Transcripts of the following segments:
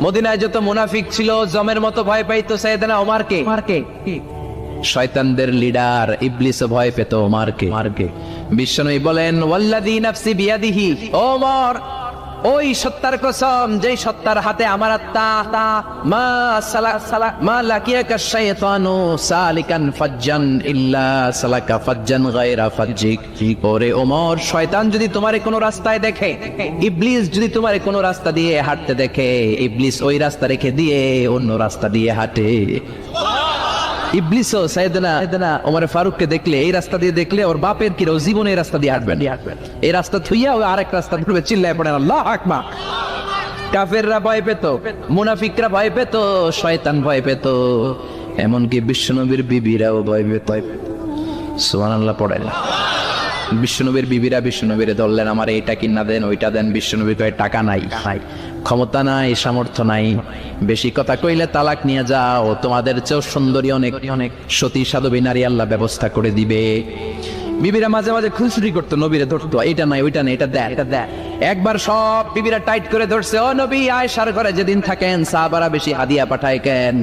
মদিনায় যত মুনাফিক ছিল জমের মতো ভয় পাইতো সাইয়েদনা ওমরকে। শয়তানদের লিডার ইবলিসও ভয় পেত ওমরকে। বিশ্বনবী বলেন ওয়াল্লাযী নাফসি বিয়াদিহি, ওমর ওই সত্তার কসম যেই সত্তার হাতে আমার আত্মা, মা লাকিয়াকা শাইতানু সালিকান ফাজ্জান ইল্লা সালাকা ফাজ্জান গায়রা ফাজ্জিক। ওরে ওমর, শয়তান যদি তোমারে কোনো রাস্তায় দেখে, ইবলিস যদি তোমারে কোনো রাস্তা দিয়ে হাঁটতে দেখে, ইবলিস ওই রাস্তা রেখে দিয়ে অন্য রাস্তা দিয়ে হাঁটে। ইবলিসও সাইয়েদনা ওমর ফারুককে দেখলে, এই রাস্তা দিয়ে দেখলে ওর বাপের কি জীবনে এই রাস্তা দিয়ে হাঁটবেন, এই রাস্তা থুইয়া ওই আরেক রাস্তা ধরবে, চিল্লায় পড়েন আল্লাহু আকবার। কাফেররা ভয় পেত, মুনাফিকরা ভয় পেত, শয়তান ভয় পেত, এমনকি বিশ্বনবীর বিবিরাও ভয় পেত। সুবহানাল্লাহ পড়েন। বিশ্বনবীর বিবিরা বিশ্বনবীরে ধরলেন, আমার এইটা কিনা দেন, ওইটা দেন। বিশ্বনবী কয় টাকা নাই, ক্ষমতা নাই, সামর্থ্য নাই, বেশি কথা কইলে তালাক নিয়ে যাও, তোমাদের চেয়েও সুন্দরী অনেক সতী সাধবী নারী আল্লাহ ব্যবস্থা করে দিবে। বিবিরা মাঝে মাঝে খুনসুটি করতো, নবীরে ধরতো, এইটা নাই ওইটা নাই, এটা দেয়। একবার সব বিবিরা টাইট করে ধরছে, ও নবী আয়েশার ঘরে যেদিন থাকেন সাহাবারা বেশি হাদিয়া পাঠায় কেন,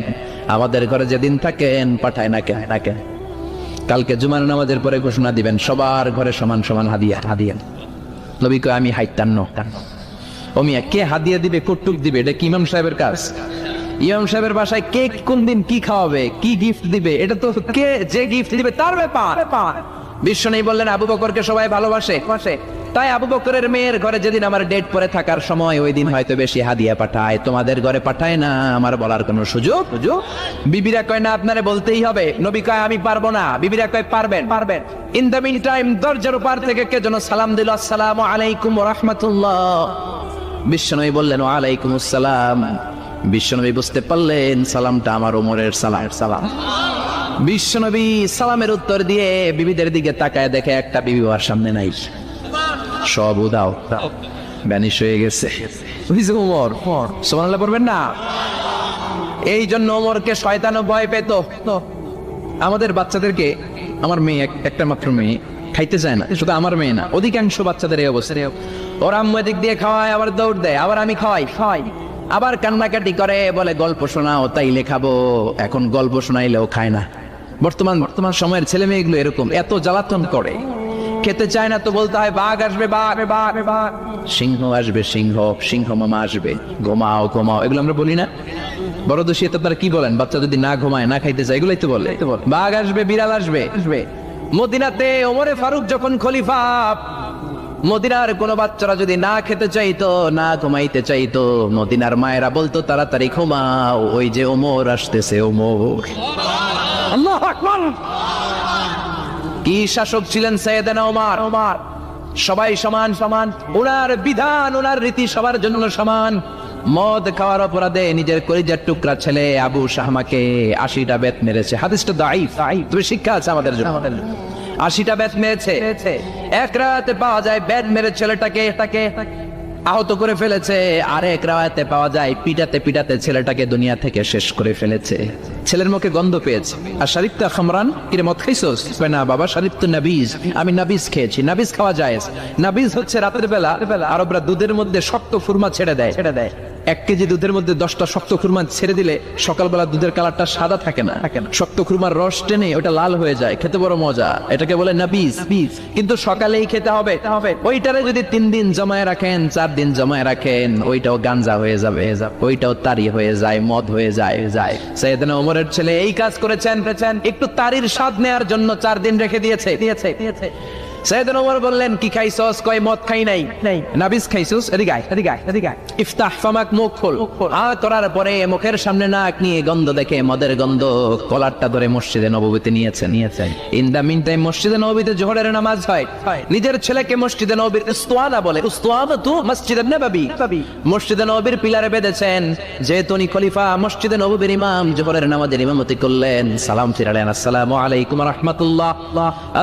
আমাদের ঘরে যেদিন থাকেন পাঠায় না কেন? কালকে জুমার নামাজের পরে ঘোষণা দিবেন সবার ঘরে সমান সমান হাদিয়া। নবী কয় আমি হাইতান্ন। ও মিয়া, কে হাদিয়া দিবে, কটুক দিবে, এটা কি ইমাম সাহেবের কাজ? ইমাম সাহেবের বাসায় কে কোন দিন কি খাওয়াবে, কি গিফট দিবে, এটা তো কে যে গিফট দিবে তার ব্যাপার। বিশ্বনবী বললেন আবু বকরকে সবাই ভালোবাসে, তাই আবু বকরের মেয়ের ঘরে যেদিন আমার ডেট পরে থাকার সময়, ওই দিন হয়তো বেশি হাদিয়া পাঠায়, তোমাদের ঘরে পাঠায় না, আমার বলার কোনো সুযোগ। বিবিরা কয় না, আপনারে বলতেই হবে। নবী কয় আমি পারবো না। বিবিরা কয় পারবেন। ইন দ্য মিন টাইম দরজার উপর থেকে কে যেন সালাম দিল, আসসালামু আলাইকুম ওয়া রাহমাতুল্লাহ। বিশ্বনবী বললেন ওয়া আলাইকুম আসসালাম। বিশ্বনবী বুঝতে পারলেন সালামটা আমার ওমরের সালাম। বিশ্বনবী সালামের উত্তর দিয়ে বিবিদের দিকে তাকায়, দেখে একটা বিবি ওর সামনে নাই, সব উদাও, ভ্যানিশ হয়ে গেছে। ওমর সুবহানাল্লাহ পড়বেন না? এই জন্য ওমরকে শয়তানও ভয় পেত। আমাদের বাচ্চাদেরকে, আমার মেয়ে একটা মাত্র মেয়ে, খাইতে চায় না, শুধু আমার মেয়ে না, অধিকাংশ বাচ্চাদের এই অবস্থা। ওর আম্মু এদিক দিয়ে খাওয়ায়, আবার দৌড় দেয়, আবার আমি খাওয়াই, আবার কান্নাকাটি করে, বলে গল্প শোনাও, তাইলে খাবো। এখন গল্প শোনাইলেও খায় না। বর্তমান সময়ের ছেলে মেয়েগুলো এরকম, এত জ্বালাতন করে, খেতে চায় না তো বলতে হয় বাঘ আসবে, বাঘ, সিংহ আসবে, সিংহ মামা আসবে, ঘুমাও। এগুলো আমরা বলি না? বড় দোষী তারা কি বলেন? বাচ্চা যদি না ঘুমায়, না খাইতে চায়, এগুলোই তো বলে। বাঘ আসবে, বিড়াল আসবে। মদিনাতে ওমরে ফারুক যখন খলিফা, মদিনার কোন বাচ্চারা যদি না খেতে চাইতো, না ঘুমাইতে চাইতো, মদিনার মায়েরা বলতো তাড়াতাড়ি ঘুমাও, ওই যে ওমর আসতেছে, ওমর। আল্লাহু আকবার। কি শাসক ছিলেন সাইয়েদনা ওমর! সবাই সমান, ওনার বিধান, ওনার রীতি সবার জন্য সমান। মদ খাওয়ার অপরাধে নিজের কলিজার টুকরা ছেলে আবু শাহমাকে 80টা বেত মেরেছে। হাদিসটা দাঈফ, তবে শিক্ষা আছে আমাদের জন্য। 80টা বেত মেরেছে। এক রাতে পাওয়া যায় বেত মেরে ছেলেটাকে আহত করে ফেলেছে, আর এক রাতে পাওয়া যায় পিটাতে ছেলেটাকে দুনিয়া থেকে শেষ করে ফেলেছে। ছেলের মুখে গন্ধ পেয়েছে। আর শারিবতা খামরান, কিরে মদ খাইছস? না বাবা, শারিবতু নাবিজ, আমি নাবিজ খেয়েছি। নাবিজ খাওয়া যায়। নাবিজ হচ্ছে রাতের বেলা আরবরা দুধের মধ্যে শক্ত ফুরমা ছেড়ে দেয়। 1 কেজি দুধের মধ্যে 10টা শক্ত খুরমা ছেড়ে দিলে সকালবেলা দুধের কালারটা সাদা থাকে না, শক্ত খুরমার রস টেনে ওটা লাল হয়ে যায়, খেতে বড় মজা। এটাকে বলে নাবিজ। কিন্তু সকালেই খেতে হবে। ওইটারে যদি 3 দিন জমায় রাখেন, 4 দিন জমায় রাখেন, ওইটাও গাঞ্জা হয়ে যাবে, ওইটাও তারি হয়ে যায়, মদ হয়ে যায়। সাইয়েদনা ওমরের ছেলে এই কাজ করেছেন, একটু তারির স্বাদ নেয়ার জন্য 4 দিন রেখে দিয়েছে। সাইয়েদনা ওমর বললেন কি খাইছস? কয় মদ খাই নাই। নাবিজ খাইছস? এদিকে আয়। ইফতাহ ফামাক, মুখ খোল। করার পরে মুখের সামনে নাক নিয়ে গন্ধ দেখে, মদের গন্ধ, কলারটা ধরে মসজিদে নববীতে নিয়েছেন। ইন দা মিন টাইম মসজিদে নববীতে জোহরের নামাজ হয়। নিজের ছেলেকে মসজিদে নববীর উস্তাদা বলে, উস্তাদাতু মসজিদে নববী, মসজিদে নববীর পিলারে বেঁধেছেন। যেহেতু উনি খলিফা, মসজিদে নববীর ইমাম, জোহরের নামাজের ইমামতি করলেন। সালাম ফিরালেন, আসসালামু আলাইকুম ওয়া রাহমাতুল্লাহ,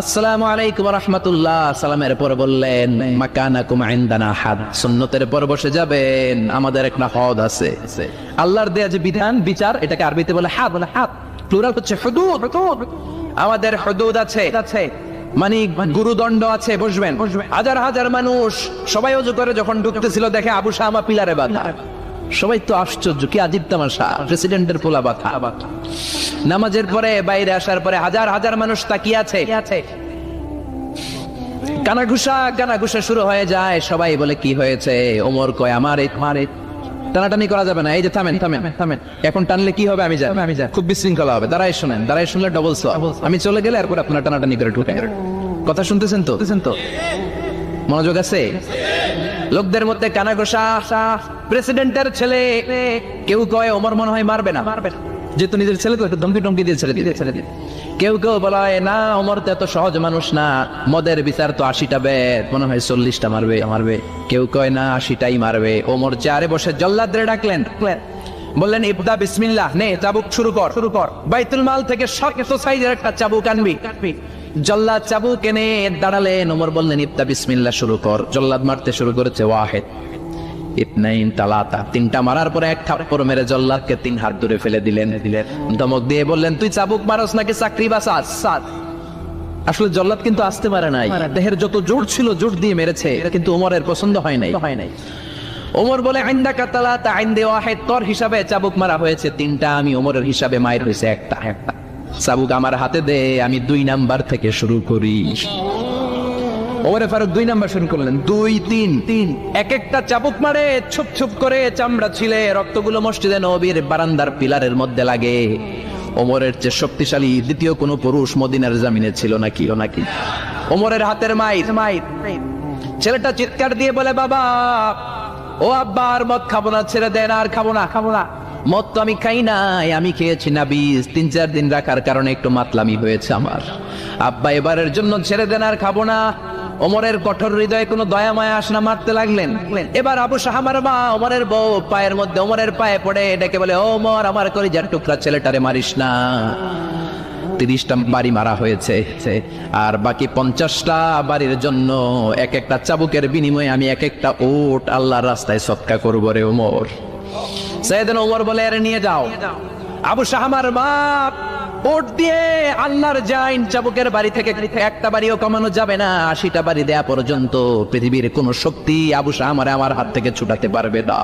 আসসালামু আলাইকুম ওয়া রাহমাতুল্লাহ। সালামের পর বললেন মাকানাকুম ইনদানা হাদ, সুন্নতের পর বসে যাবেন, আমাদের একটা হদ আছে। আল্লাহর দেয়া যে বিধান, বিচার, এটাকে আরবিতে বলে হাদ, প্লুরাল হচ্ছে হুদুদ। আমাদের হুদুদ আছে, মানে গুরুদণ্ড আছে। বসবেন। হাজার মানুষ সবাই ওযু করে যখন ঢুকতেছিল, দেখে আবু শামা পিলারে বাঁধা। সবাই তো আশ্চর্য, কি আজীব তামাশা, প্রেসিডেন্টের পোলা বাথা। নামাজের পরে বাইরে আসার পরে হাজার হাজার মানুষ তাকিয়ে আছে, কানাঘুষা শুরু হয়ে যায়। সবাই বলে কি হয়েছে? ওমর কয় আমার টানাটানি করা যাবে না, এই যে থামেন থামেন থামেন, এখন টানলে কি হবে আমি জানি, খুব বিশৃঙ্খলা হবে, দাঁড়াই শোনেন, দাঁড়াই শুনলে ডবল সওয়াব, আমি চলে গেলে এরপর আপনারা টানাটানি করে ঢুকে। কথা শুনতেছেন তো? মনোযোগ আছে? লোকদের মধ্যে কানাঘোষা, প্রেসিডেন্টের ছেলে, কেউ কয় ওমর মনে হয় মারবে না, যেহেতু নিজের ছেলে তো একটু ধমকি দিয়ে ছেড়ে দিয়ে। কেউ বলায় না, ওমর তো এত সহজ মানুষ না, মদের বিচার তো 80টা বেদ, মনে হয় 40টা মারবে। কেউ কয় না 80টাই মারবে। ওমর চেয়ারে বসে জল্লাদরে ডাকলেন, বললেন ইবদা বিসমিল্লাহ, নে চাবুক শুরু কর। বাইতুল মাল থেকে শক্ত সাইজের একটা চাবুক আনবি। জল্লাদ চাবুক এনে দাঁড়ালেন। ওমর বললেন ইবদা বিসমিল্লাহ, শুরু কর। জল্লাদ মারতে শুরু করেছে। ওয়াহিদ, ইতনাইন, তালাতা, 3টা মারার পরে এক থাপ্পড় মেরে জল্লাদকে 3 হাত দূরে ফেলে দিলেন। ধমক দিয়ে বললেন তুই চাবুক মারস নাকি চাকরি বাঁচাস? আসলে জল্লাদ কিন্তু আসতে পারে নাই, দেহের যত জোর ছিল জোর দিয়ে মেরেছে, কিন্তু ওমরের পছন্দ হয় নাই। ওমর বলে আইন্দাকা তালাতা আইন্দে ওয়াহিদ, তোর হিসাবে চাবুক মারা হয়েছে 3টা, আমি ওমরের হিসাবে মায়ের হয়েছে একটা। চাবুক আমার হাতে দে, আমি 2 নাম্বার থেকে শুরু করি। ওমর ফারুক 2 নাম্বার শুরু করলেন, 2, 3। এক একটা চাবুক মারে ছুপ করে চামড়া ছিলে, রক্তগুলো মসজিদে নববীর বারান্দার পিলারের মধ্যে লাগে। ওমরের চেয়ে শক্তিশালী দ্বিতীয় কোনো পুরুষ মদিনার জমিনে ছিল নাকি? ওমরের হাতের মাইর। ছেলেটা চিৎকার দিয়ে বলে বাবা, ও আব্বা, আর মদ খাবো না, ছেড়ে দেন, আর খাবো না। মদ তো আমি খাই নাই, আমি খেয়েছি না বিষ, 3-4 দিন রাখার কারণে একটু মাতলামি হয়েছে আমার। আব্বা এবারের জন্য ছেড়ে দেন, আর খাবো না। ওমরের কঠোর হৃদয়ে কোনো দয়া মায়া আসনা, মারতে লাগলেন। এবার আবু শাহামার মা ওমরের বউ পায়ের মধ্যে ওমরের পায়ে পড়ে ডেকে বলে, ওমর, আমার কলিজার টুকরা ছেলেটারে মারিস না। 30টা বাড়ি মারা হয়েছে, আর বাকি 50টা বাড়ির জন্য এক একটা চাবুকের বিনিময়ে আমি এক একটা ওট আল্লাহর রাস্তায় সদকা করবো রে ওমর। সাইয়েদনা ওমর বলে, আরে নিয়ে যাও। আবু শাহামার মা ওট দিয়ে আল্লাহর জাইন চাবুকের বাড়ি থেকে একটা বাড়িও কমানো যাবে না, 80টা বাড়ি দেয়া পর্যন্ত পৃথিবীর কোন শক্তি আবু শাহামারে আমার হাত থেকে ছুটাতে পারবে না।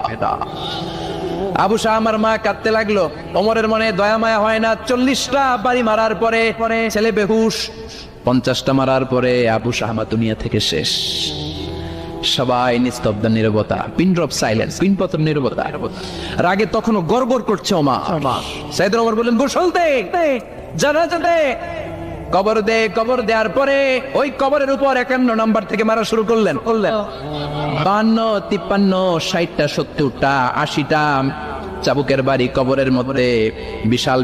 আবু শাহামার মা কাঁদতে লাগলো। ওমরের মনে দয়া মায়া হয় না। 40টা বাড়ি মারার পরে ছেলে বেহুশ, 50টা মারার পরে আবু শাহামা দুনিয়া থেকে শেষ। সবাই নিস্তব্ধ নীরবতা, পিন ড্রপ সাইলেন্স, পিনপতন নীরবতা। রাগে তখনও গড়গড় করছে ওমর। সাইয়েদনা ওমর বললেন, গোসল দে, জানাজা দে, কবর দেওয়ার পরে ওই কবরের উপর 51 নাম্বার থেকে মারা শুরু করলেন। 52, 53, 60টা, 70টা, 80টা চাবুকের বাড়ি কবরের মধ্যে বিশাল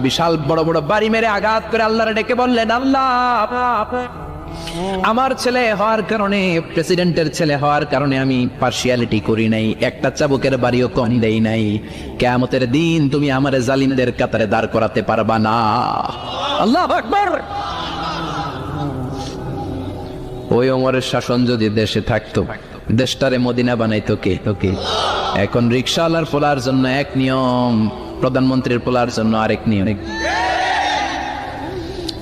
বড় বাড়ি মেরে আঘাত করে আল্লাহরে ডেকে বললেন, আল্লাহ, আমার ছেলে হওয়ার কারণে, প্রেসিডেন্টের ছেলে হওয়ার কারণে আমি পার্সিয়ালিটি করি নাই, একটা চাবুকের বাড়িও কম দেই নাই। কিয়ামতের দিন তুমি আমারে জালিমদের কাতারে দাঁড় করাতে পারবা না। আল্লাহু আকবার। ওই ওমরের শাসন যদি দেশে থাকতো, দেশটারে মদিনা বানাইতো কে? এখন রিকশাওয়ালার পোলার জন্য এক নিয়ম, প্রধানমন্ত্রীর পোলার জন্য আরেক নিয়ম,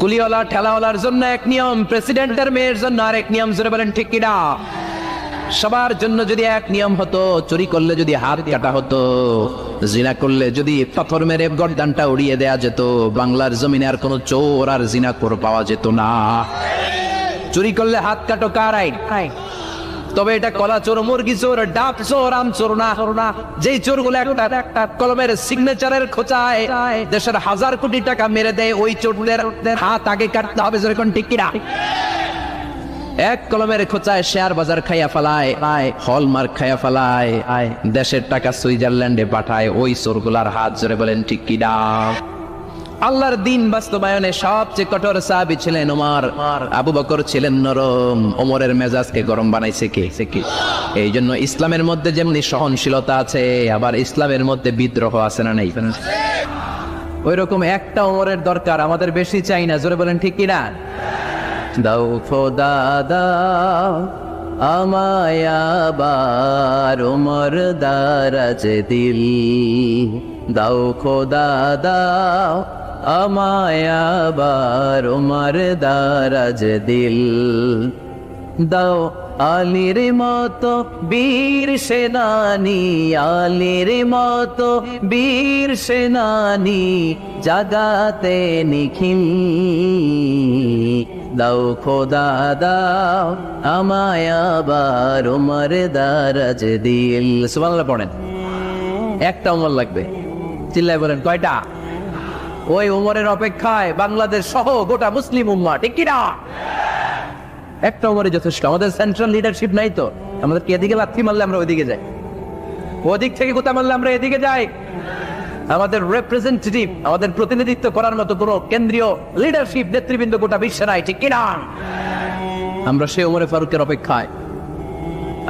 কুলিওয়ালা ঠেলাওয়ালার জন্য এক নিয়ম, প্রেসিডেন্টের মেয়ের জন্য আরেক নিয়ম। জোরে বলেন ঠিক কিনা? সবার জন্য যদি এক নিয়ম হতো, চুরি করলে যদি হাত কাটা হতো, জিনা করলে যদি পাথর মেরে গর্দানটা উড়িয়ে দেয়া যেত, বাংলার জমিনে আর কোনো চোর আর জিনাখোর পাওয়া যেত না। চুরি করলে হাত কাটো কার আইন? তবে এটা কলা চোর, মুরগি চোর, ডাব চোর, আম চোর না। যেই চোরগুলো একটা কলমের সিগনেচারের খোঁচায় দেশের 1000 কোটি টাকা মেরে দেয়, ওই চোরদের হাত আগে কাটতে হবে। যেরকম ঠিক কিনা? এক কলমের খোঁচায় শেয়ার বাজার খাইয়া ফেলায়, হলমার্ক খাইয়া ফেলায়, দেশের টাকা সুইজারল্যান্ডে পাঠায়, ওই চোরগুলার হাত। জোরে বলেন ঠিক কিনা? আল্লাহর দিন বাস্তবায়নে সবচেয়ে কঠোর সাহাবী ছিলেন ওমর। আবু বকর ছিলেন নরম, ওমরের মেজাজকে গরম বানাইছে কে? এই জন্য ইসলামের মধ্যে যেমনি সহনশীলতা আছে, আবার ইসলামের মধ্যে বিদ্রোহ আছে না নাই? ওই রকম একটা ওমরের দরকার, আমাদের বেশি চাই না। জোরে বলেন ঠিক কিনা? দাও খোদা দাও আমায় আবার ওমর দারাজ দিল, দাও খোদা দাও আমায় আবার ওমর দারাজ দিল। দাও আলীর মতো বীর সেনানি, আলীর মতো বীর সেনানি, জাগাতে নিখিল। দাও খোদা দাও আমায় আবার উমর দারাজ দিল। সুবহানাল্লাহ পড়েন। একটা উমর লাগবে, চিল্লায় বলেন কয়টা? ওই উমরের অপেক্ষায় বাংলাদেশ সহ গোটা মুসলিম উম্মাহ, ঠিক কি না? একটা উমরে যথেষ্ট। আমাদের সেন্ট্রাল লিডারশিপ নাই তো, আমাদের কি এদিকে লাথি মারলে আমরা ওইদিকে যাই, ওদিক থেকে গোতা মারলে আমরা এদিকে যাই? আমাদের রিপ্রেজেন্টেটিভ, আমাদের প্রতিনিধিত্ব করার মতো কোনো কেন্দ্রীয় লিডারশিপ নেতৃবৃন্দ গোটা বিশ্বে নাই, ঠিক কি না? আমরা সেই উমরে ফারুকের অপেক্ষায়,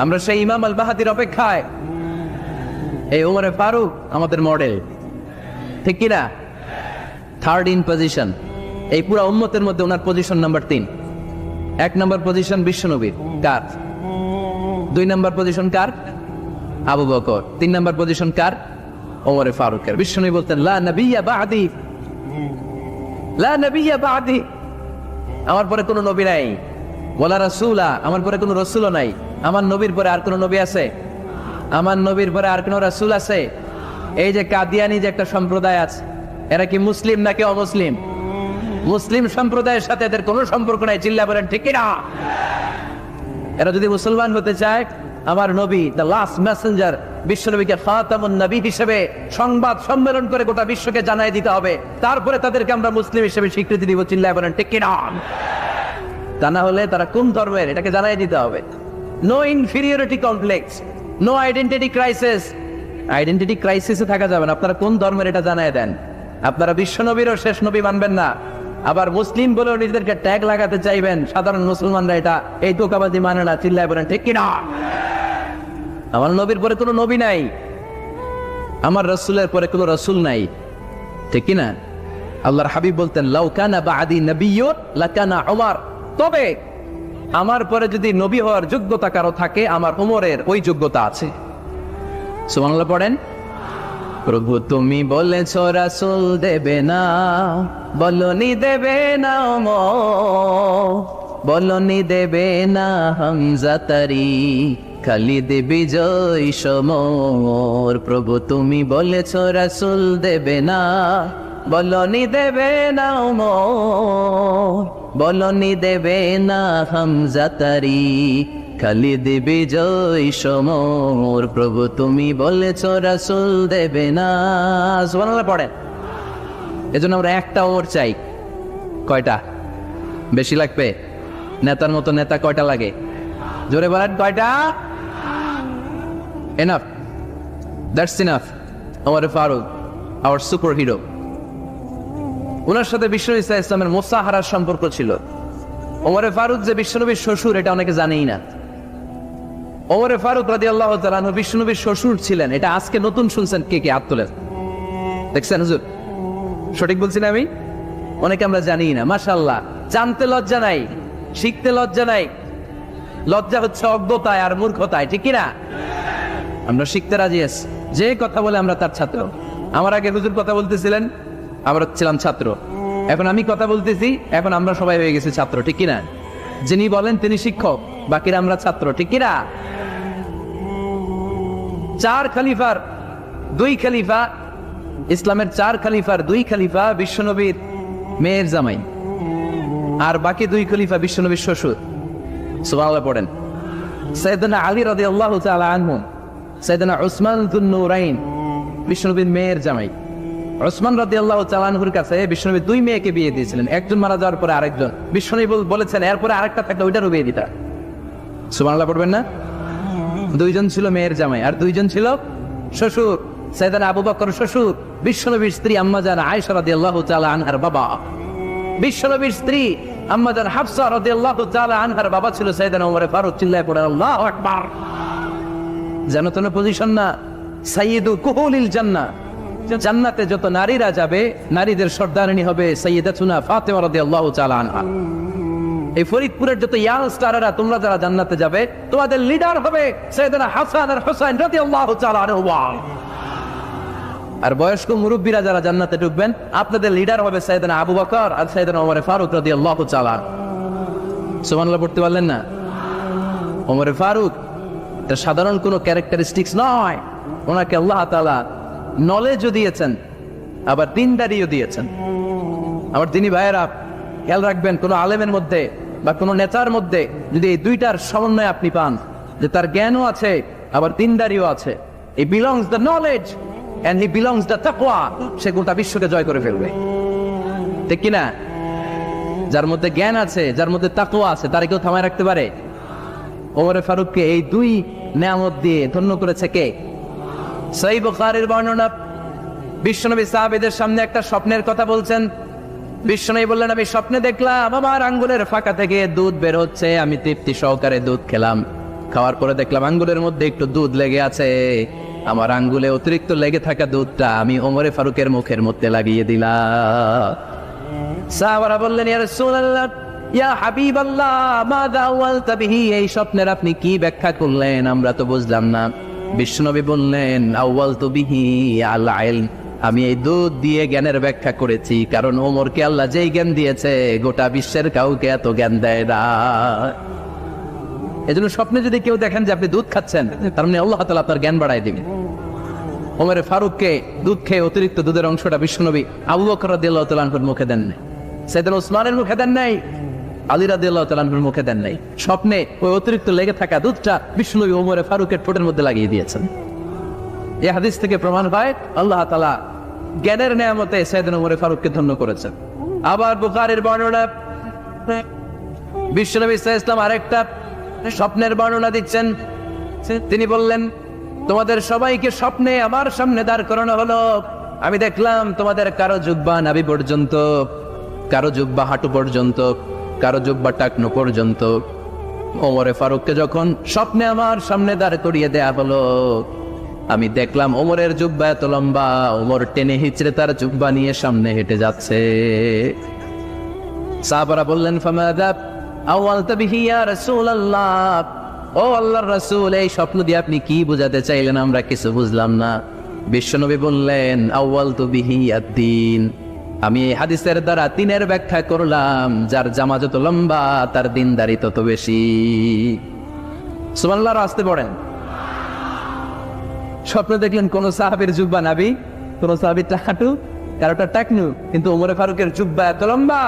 আমরা সেই ইমাম আল মাহদির অপেক্ষায়। এই উমরে ফারুক আমাদের মডেল, ঠিক কি না? থার্ড ইন পজিশন এই পুরা উম্মতের মধ্যে ওনার পজিশন নাম্বার 3। 1 নম্বর পজিশন বিশ্বনবীর, কার? 2 নম্বর পজিশন কার? আবু বকর। 3 নম্বর পজিশন কার? ওমরে ফারুকের। বিশ্বনবী বলতেন লা নবিয়্যা বা'দি, লা নবিয়্যা বা'দি, আমার পরে কোনো নবী নাই। ওয়ালা রাসূলা, আমার পরে কোনো রাসূলও নাই। আমার নবীর পরে আর কোনো নবী আছে? আমার নবীর পরে আর কোনো রাসূল আছে? এই যে কাদিয়ানি যে একটা সম্প্রদায় আছে, এরা কি মুসলিম নাকি অমুসলিম? মুসলিম সম্প্রদায়ের সাথে এদের কোনো সম্পর্ক নাই, চিল্লা বলেন ঠিক কি না? এরা যদি মুসলমান হতে চায়, আমার নবী দ্য লাস্ট মেসেঞ্জার বিশ্বনবীকে খাতামুন নবী হিসেবে সংবাদ সম্মেলন করে গোটা বিশ্বকে জানাই দিতে হবে, তারপরে তাদেরকে আমরা মুসলিম হিসেবে স্বীকৃতি দিব, চিল্লা বলেন ঠিক কি না? তা না হলে তারা কোন ধর্মের এটাকে জানাই দিতে হবে। No inferiority complex, no identity crisis. Identity ক্রাইসিসে থাকা যাবে না। আপনারা কোন ধর্মের এটা জানায় দেন। আপনারা বিশ্বনবীরও শেষ নবী মানবেন না, আবার মুসলিম বলেও নিজেদেরকে ট্যাগ লাগাতে চাইবেন। সাধারণ মুসলমানরা এটা এই তোকাবাজি মানে না, চিল্লায় বলেন ঠিক কি না? আমার নবীর পরে কোনো নবী নাই, আমার রাসূলের পরে কোনো রাসূল নাই, ঠিক কি না? আল্লাহর হাবিব বলতেন লাউ কানা বা'দি নাবিয়্যুন লাকানা উমর, তবে আমার পরে যদি নবী হওয়ার যোগ্যতা কারো থাকে, আমার উমরের ওই যোগ্যতা আছে। সুবহানাল্লাহ পড়েন। প্রভু তুমি বলেছ রাসূল দেবে না, বলনি দেবে না ওমর, বলনি দেবে না হামজা তারি, খালিদ বিজয় সমর। প্রভু তুমি বলেছ রাসূল দেবে না, বলনি দেবে না ওমর, বলনি দেবে না হামজা তারি, খালিদ বিজয় সমর। প্রভু তুমি বলেছ রাসূল দেবে না। সুবহানাল্লাহ পড়েন। এজন্য আমরা একটা ওমর চাই। কয়টা? বেশি লাগবে? নেতার মতো নেতা কয়টা লাগে? জোরে বলেন কয়টা? Enough, that's enough. Omar Farooq our super hero. ওনার সাথে বিশ্বনবী সাল্লাল্লাহু আলাইহি ওয়াসাল্লামের মুসাহারার সম্পর্ক ছিল। ওমর ফারুক যে বিশ্বনবীর শ্বশুর, এটা অনেকে জানেই না। ওমর ফারুক রাদিয়াল্লাহু তাআলা আনহু বিশ্বনবীর শ্বশুর ছিলেন। এটা আজকে নতুন শুনছেন, কে কে হাত তোলেন? দেখছেন হুজুর? সঠিক বলছি না আমি? অনেকে আমরা জানি না। মাশাআল্লাহ, জানতে লজ্জা নাই, শিখতে লজ্জা নাই। লজ্জা হচ্ছে অজ্ঞতায় আর মূর্খতায়, ঠিক কি না? আমরা শিখতে রাজি আছি। যে কথা বলে আমরা তার ছাত্র। আমার আগে হুজুর কথা বলতেছিলেন, আমরা ছিলাম ছাত্র। এখন আমি কথা বলতেছি, এখন আমরা সবাই হয়ে গেছি ছাত্র, ঠিক কি না? যিনি বলেন তিনি শিক্ষক, বাকিরা আমরা ছাত্র, ঠিক কি না? 4 খলিফার 2 খলিফা, ইসলামের 4 খলিফার 2 খলিফা বিশ্বনবীর মেয়ের জামাই, আর বাকি 2 খলিফা বিশ্বনবীর শ্বশুর। সুবহানাল্লাহ পড়েন। সাইয়েদনা আলী রাদিয়াল্লাহু তাআলা আনহু, সাইয়েদনা উসমান যুন নূরাইন বিশ্বনবীর মেয়ের জামাই। উসমান রাদিয়াল্লাহু তাআলা আনহুর কাছে বিশ্বনবী 2 মেয়েকে বিয়ে দিয়েছিলেন। একজন মারা যাওয়ার পরে আরেকজন। বিশ্বনবী বলেছেন এরপরে আরেকটা থাকলে ওইটারও বিয়ে দিতা। সুবহানাল্লাহ পড়বেন না? 2 জন ছিল মেয়ের জামাই, আর 2 জন ছিল শ্বশুর। সাইয়েদনা আবু বকর শ্বশুর, বিশ্বনবীর স্ত্রী আম্মা জান আয়েশা রাদিয়াল্লাহু তাআলা আনহার বাবা। বিশ্বনবীর স্ত্রী আম্মা জান হাফসা রাদিয়াল্লাহু তাআলা আনহার বাবা ছিল সাইয়েদনা ওমর ফারুক। চিল্লায় পড়ে আল্লাহু আকবার। জানো তো না পজিশন না? সাইয়্যিদু কুহুলিল জান্নাহ, জান্নাতে যত নারীরা যাবে, নারীদের সর্দারিনী হবে সাইয়্যিদাতুনা ফাতেমা রাদিয়াল্লাহু তাআলা আনহা। এই ফরিদপুরের যত ইয়াং স্টাররা, তোমরা যারা জান্নাতে যাবে, তোমাদের লিডার হবে সাইয়েদনা হাসান আর হুসাইন রাদিয়াল্লাহু তাআলা আনহুমা। আর বয়স্ক মুরব্বীরা যারা জান্নাতে ঢুকবেন, আপনাদের লিডার হবে সাইয়েদনা আবু বকর আর সাইয়েদনা ওমর ফারুক রাদিয়াল্লাহু তাআলা। সুবহানাল্লাহ পড়তে পারলেন না? ওমরে ফারুক এটা সাধারণ কোনো ক্যারেক্টারিস্টিক্স নয়, ওনাকে আল্লাহ তাআলা নলেজও দিয়েছেন, আবার দিনদারিও দিয়েছেন। আমার দিনী ভাইয়েরা, খেয়াল রাখবেন, কোনো আলেমের মধ্যে বা কোনো নেতার মধ্যে যদি এই দুইটার সমন্বয় আপনি পান, যে তার জ্ঞানও আছে আবার দিনদারিও আছে, he belongs the knowledge and he belongs the তাকওয়া, সে গোটা বিশ্বকে জয় করে ফেলবে, ঠিক কিনা? যার মধ্যে জ্ঞান আছে, যার মধ্যে তাকওয়া আছে, তারে কেউ থামায় রাখতে পারে? ওমরে ফারুককে এই দুই নেয়ামত দিয়ে ধন্য করেছে কে? সহিহ বুখারীর বর্ণনা, বিশ্বনবী সাহাবীদের সামনে একটা স্বপ্নের কথা বলছেন। বিশ্বনবী বললেন, আমি স্বপ্নে দেখলাম আমার আঙ্গুলের ফাঁকা থেকে দুধ বের হচ্ছে, আমি তৃপ্তি সহকারে দুধ খেলাম, খাওয়ার পরে দেখলাম আঙ্গুলের মধ্যে একটু দুধ লেগে আছে, আমার আঙ্গুলে অতিরিক্ত লেগে থাকা দুধটা আমি ওমরে ফারুকের মুখের মধ্যে লাগিয়ে দিলাম। সাহাবারা বললেন, ইয়া রাসূলুল্লাহ, ইয়া হাবিবাল্লাহ, মাযা আওয়ালতা বিহি, এই স্বপ্নের আপনি কি ব্যাখ্যা করলেন, আমরা তো বুঝলাম না। বিশ্বনবী বললেন, আওয়ালতু বিহি আল ইলম, আমি এই দুধ দিয়ে জ্ঞানের ব্যাখ্যা করেছি, কারণ ওমরকে আল্লাহ যেই জ্ঞান দিয়েছে গোটা বিশ্বের কাউকে এত জ্ঞান দেয় না। এজন্য স্বপ্নে যদি কেউ দেখেন যে আপনি দুধ খাচ্ছেন, তার মানে আল্লাহ তাআলা আপনার জ্ঞান বাড়ায় দিবেন। ওমর ফারুককে দুধ খেয়ে অতিরিক্ত দুধের অংশটা বিশ্বনবী আবু বকর রাদিয়াল্লাহু তাআলা আনহুর মুখে দেন নাই, সাইয়েদনা উসমানের মুখে দেন নাই, আলী রাদিয়াল্লাহু তাআলা আনহুর মুখে দেন নাই। স্বপ্নে ওই অতিরিক্ত লেগে থাকা দুধটা বিশ্বনবী ওমর ফারুকের ঠোঁটের মধ্যে লাগিয়ে দিয়েছেন। এই হাদিস থেকে প্রমাণ হয় আল্লাহ তাআলা জ্ঞানের নেয়ামতে সাইয়েদনা ওমর ফারুককে ধন্য করেছেন। আবার বুখারীর বর্ণনা, বিশ্বনবী সাল্লাল্লাহু আলাইহি ওয়াসাল্লাম আরেকটা স্বপ্নের বর্ণনা দিচ্ছেন। তিনি বললেন, তোমাদের সবাইকে স্বপ্নে আমার সামনে দাঁড় করানো হলো, আমি দেখলাম তোমাদের কারো জুব্বা নাভি পর্যন্ত, কারো জুব্বা হাঁটু পর্যন্ত, কারো জুব্বা টাকনো পর্যন্ত। ওমরে ফারুককে যখন স্বপ্নে আমার সামনে দাঁড় করিয়ে দেয়া হলো, আমি দেখলাম ওমরের জুব্বা এত লম্বা, ওমর টেনে হিচড়ে তার জুব্বা নিয়ে সামনে হেঁটে যাচ্ছে। সাহাবারা বললেন, ফামাযা আওয়ালতা বিহি ইয়া রাসূলুল্লাহ, ও আল্লাহর রাসূল, এই স্বপ্ন দিয়ে আপনি কি বোঝাতে চাইলেন, আমরা কিছু বুঝলাম না। বিশ্বনবী বললেন, আওয়ালতু বিহি আদ-দীন, আমি এই হাদিসের দ্বারা দিনের ব্যাখ্যা করলাম, যার জামা যত লম্বা তার দিনদারি তত বেশি। সুবহানাল্লাহ, আসতে পড়েন। স্বপ্নে দেখলেন কোন সাহাবীর জুব্বা নাভি, কোন সাহাবীর হাঁটু, কারোটা টাকনু, কিন্তু ওমরে ফারুকের জুব্বা এত লম্বা,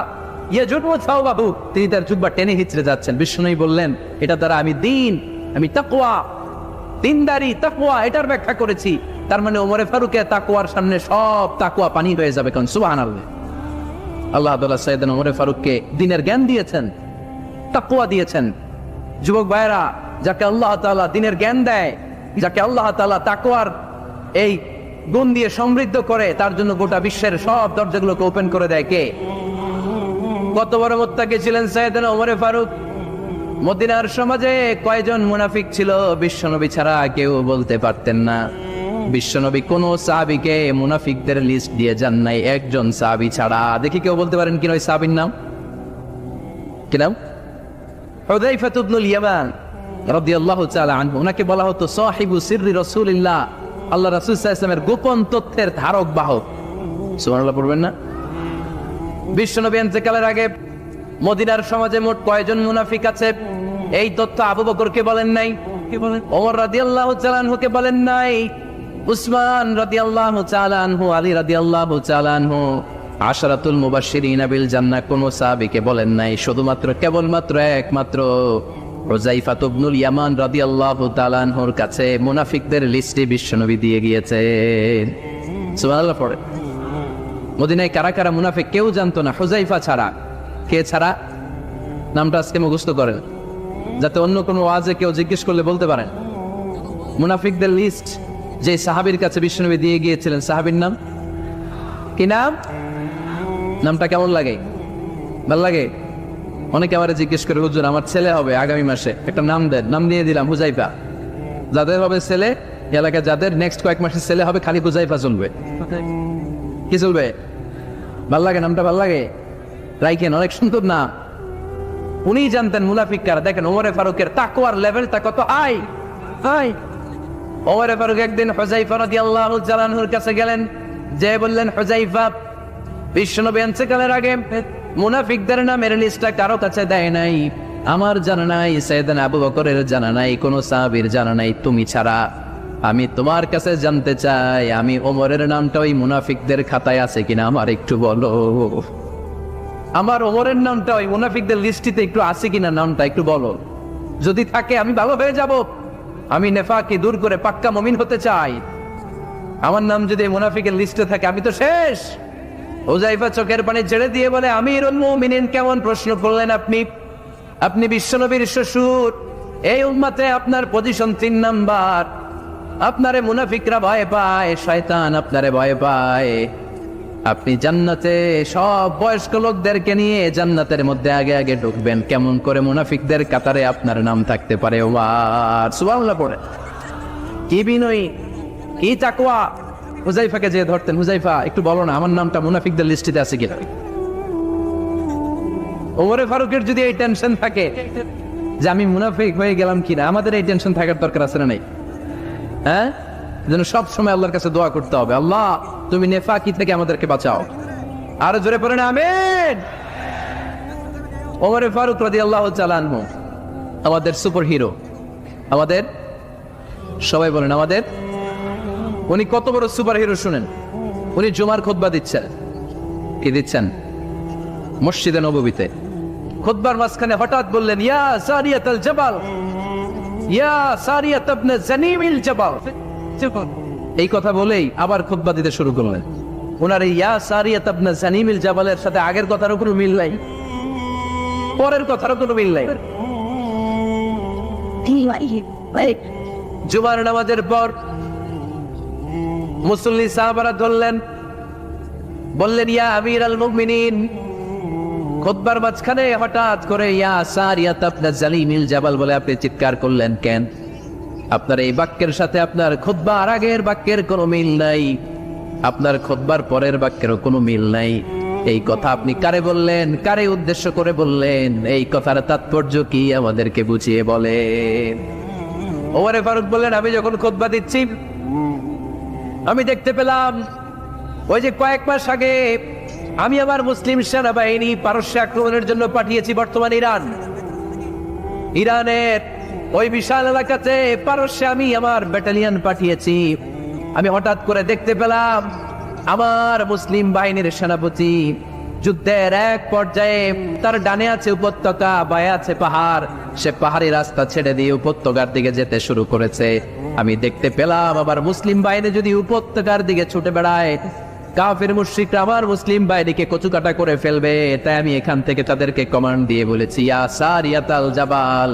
বাবু, তিনি তার জুব্বা টেনে হিচড়ে যাচ্ছেন। বিষ্ণুই বললেন, এটা দ্বারা আমি দিন, আমি তাকওয়া, দিনদারি, তাকওয়া, এটার ব্যাখ্যা করেছি। তার মানে ওমরে ফারুকের তাকওয়ার সামনে সব তাকওয়া পানি হয়ে যাবে। কারণ সুবহানাল্লাহ, আল্লাহ তাআলা সাইয়েদনা ওমরে ফারুককে দিনের জ্ঞান দিয়েছেন, তাকওয়া দিয়েছেন। যুবক ভাইরা, যাকে আল্লাহ তাআলা দিনের জ্ঞান দেয়, যাকে আল্লাহ তাআলা তাকওয়ার এই গুণ দিয়ে সমৃদ্ধ করে, তার জন্য গোটা বিশ্বের সব দরজাগুলোকে ওপেন করে দেয় কে? কত বড় মুত্তাকি ছিলেন সাইয়েদনা ওমরে ফারুক। মদিনার সমাজে কয়জন মুনাফিক ছিল বিশ্বনবী ছাড়া কেউ বলতে পারতেন না। বিশ্বনবী কোন সাহাবীকে মুনাফিকদের লিস্ট দিয়ে যান নাই, একজন সাহাবী ছাড়া। দেখি কেউ বলতে পারেন কিনা ওই সাহাবীর নাম? কি নাম? হুযায়ফা ইবনুল ইয়ামান রাদিয়াল্লাহু তাআলা আনহু। ওনাকে বলা হতো সাহিবু সিররি রাসূলিল্লাহ, আল্লাহ রাসূল সাল্লাল্লাহু আলাইহি ওয়াসাল্লামের গোপন তথ্যের ধারক বাহক। সুবহানাল্লাহ পড়বেন না? বিশ্বনবী ইন্তেকালের আগে মদিনার সমাজে মোট কয়জন মুনাফিক আছে, এই তথ্য আবু বকরকে বলেন নাই, ওমর রাদিয়াল্লাহু তাআলা আনহুকে বলেন নাই, উসমান রাদিয়াল্লাহু তাআলা আনহু, আলী রাদিয়াল্লাহু তাআলা আনহু, আশরাতুল মুবাশশিরিন বিল জান্নাহ কোন সাহাবীকে বলেন নাই। শুধুমাত্র কেবলমাত্র একমাত্র হুযায়ফা ইবনুল ইয়ামান রাদিয়াল্লাহু তাআলা আনহুর কাছে মুনাফিকদের লিস্টে বিশ্বনবী দিয়ে গিয়েছেন। সুবহানাল্লাহ পড়ে। মদিনায় কারা কারা মুনাফিক কেউ জানতো না, হুযায়ফা ছাড়া। কে ছাড়া? নামটা আজকে মুখস্থ করেন, যাতে অন্য কোনো ওয়াজে কেউ জিজ্ঞেস করলে বলতে পারেন। মুনাফিকদের লিস্ট যে সাহাবীর কাছে বিশ্বনবী দিয়ে গিয়েছিলেন, সাহাবীর নাম কি? নাম? নামটা কেমন লাগে? ভাল লাগে? অনেকে আমারে জিজ্ঞেস করে, হুজুর আমার ছেলে হবে আগামী মাসে, একটা নাম দেন। নাম দিয়ে দিলাম হুযায়ফা। যাদের হবে ছেলে, এলাকায় যাদের নেক্সট কয়েক মাসের ছেলে হবে, খালি হুযায়ফা চলবে। কি চলবে? ভাল লাগে? নামটা ভাল লাগে? রাইখেন, অনেক সুন্দর নাম। উনি জানতেন মুনাফিক কারা। দেখেন ওমরে ফারুকের তাকওয়ার লেভেলটা কত হাই হাই। ওমরে ফারুক একদিন হুযায়ফা রাদিয়াল্লাহু তাআলা আনহুর কাছে গেলেন, যে বললেন, হুযায়ফা, বিশ্বনবী ইন্তেকালের আগে মুনাফিকদের নামের লিস্টটা কারো কাছে দেয় নাই, আমার জানা নাই, সাইয়েদনা আবু বকরের জানা নাই, কোন সাহাবীর জানা নাই তুমি ছাড়া। আমি তোমার কাছে জানতে চাই, আমি ওমরের নামটা ওই মুনাফিকদের খাতায় আছে কিনা আমার একটু বলো। আমার ওমরের নামটা ওই মুনাফিকদের লিস্টিতে একটু আছে কিনা নামটা একটু বলো। যদি থাকে আমি ভালো হয়ে যাব। আমি নেফাকি দূর করে পাক্কা মুমিন হতে চাই। আমার নাম যদি মুনাফিকের লিস্টে থাকে আমি তো শেষ। হুযায়ফা চোখের পানি ছেড়ে দিয়ে বলে, আমিরুল মুমিনিন, কেমন প্রশ্ন করলেন আপনি? আপনি বিশ্বনবীর শ্বশুর, এই উম্মতে আপনার পজিশন 3 নাম্বার। আপনারে মুনাফিকরা ভয় পায়, শয়তান আপনারে ভয় পায়। আপনি জান্নাতে সব বয়স্ক লোকদেরকে নিয়ে জান্নাতের মধ্যে আগে আগে ঢুকবেন, কেমন করে মুনাফিকদের কাতারে আপনার নাম থাকতে পারে? ওমর সুবহানাল্লাহ পড়ে। কি বিনয়ী, কি তাকওয়া। হুযায়ফাকে যে ধরতেন, হুযায়ফা একটু বলো না আমার নামটা মুনাফিকদের লিস্টিতে আছে কিনা। ওমরে ফারুকের যদি এই টেনশন থাকে যে আমি মুনাফিক হয়ে গেলাম কিনা, আমাদের এই টেনশন থাকার দরকার আছে না নাই? হ্যাঁ, যেন সব সময় আল্লাহর কাছে দোয়া করতে হবে, আল্লাহ তুমি নেফাকি থেকে আমাদেরকে বাঁচাও। আরো জোরে পড়েন আমিন। ওমরে ফারুক রাদিয়াল্লাহু তাআলা আনহু আমাদের সুপার হিরো, আমাদের সবাই বলেন আমাদের। উনি কত বড় সুপার হিরো শুনেন। উনি জুমার খুতবা দিচ্ছেন। কি দিচ্ছেন? মসজিদে নববীতে খুতবার মাঝখানে হঠাৎ বললেন, ইয়া সারিয়াতুল জাবাল, ইয়া সারিয়াত ইবনে জানিমিল জাবাল। এই কথা বলেই আবার খুতবা দিতে শুরু করলেন। ওনার এই ইয়া সারিয়াত ইবনে জানিমিল জাবালের সাথে আগের কথারও কোনো মিল নাই, পরের কথারও কোনো মিল নাই। জুমার নামাজের পর মুসল্লি সাহাবারা ধরলেন, বললেন, ইয়া আমিরাল মুমিনিন। খুতবার মাঝখানে হঠাৎ করে ইয়া সারিয়াত ইবনে জানিমিল জাবাল বলে আপনি চিৎকার করলেন কেন? আপনার এই বাক্যের সাথে আপনার খুতবার আগের বাক্যের কোনো মিল নাই, আপনার খুতবার পরের বাক্যেরও কোনো মিল নাই। এই কথা আপনি কারে বললেন, কারে উদ্দেশ্য করে বললেন? এই কথার তাৎপর্য কি আমাদেরকে বুঝিয়ে বলেন। ওমরে ফারুক বললেন, আমি যখন খুতবা দিচ্ছি আমি দেখতে পেলাম ওই যে কয়েক মাস আগে আমি আমার মুসলিম সেনাবাহিনী পারস্যে আক্রমণের জন্য পাঠিয়েছি বর্তমান ইরানের ওই বিশাল এলাকাতে পারস্যে আমি আমার ব্যাটালিয়ন পাঠিয়েছি। আমি হঠাৎ করে দেখতে পেলাম আমার মুসলিম বাহিনীর সেনাপতি যুদ্ধের এক পর্যায়ে তার ডানে আছে উপত্যকা, বায়ে আছে পাহাড়। সে পাহাড়ি রাস্তা ছেড়ে দিয়ে উপত্যকার দিকে যেতে শুরু করেছে। আমি দেখতে পেলাম আবার মুসলিম বাহিনী যদি উপত্যকার দিকে ছুটে বেড়ায়, কাফের মুশরিকরা আমার মুসলিম বাহিনীকে কচুকাটা করে ফেলবে। তাই আমি এখান থেকে তাদেরকে কমান্ড দিয়ে বলেছি, ইয়া সারিয়াতাল জাবাল,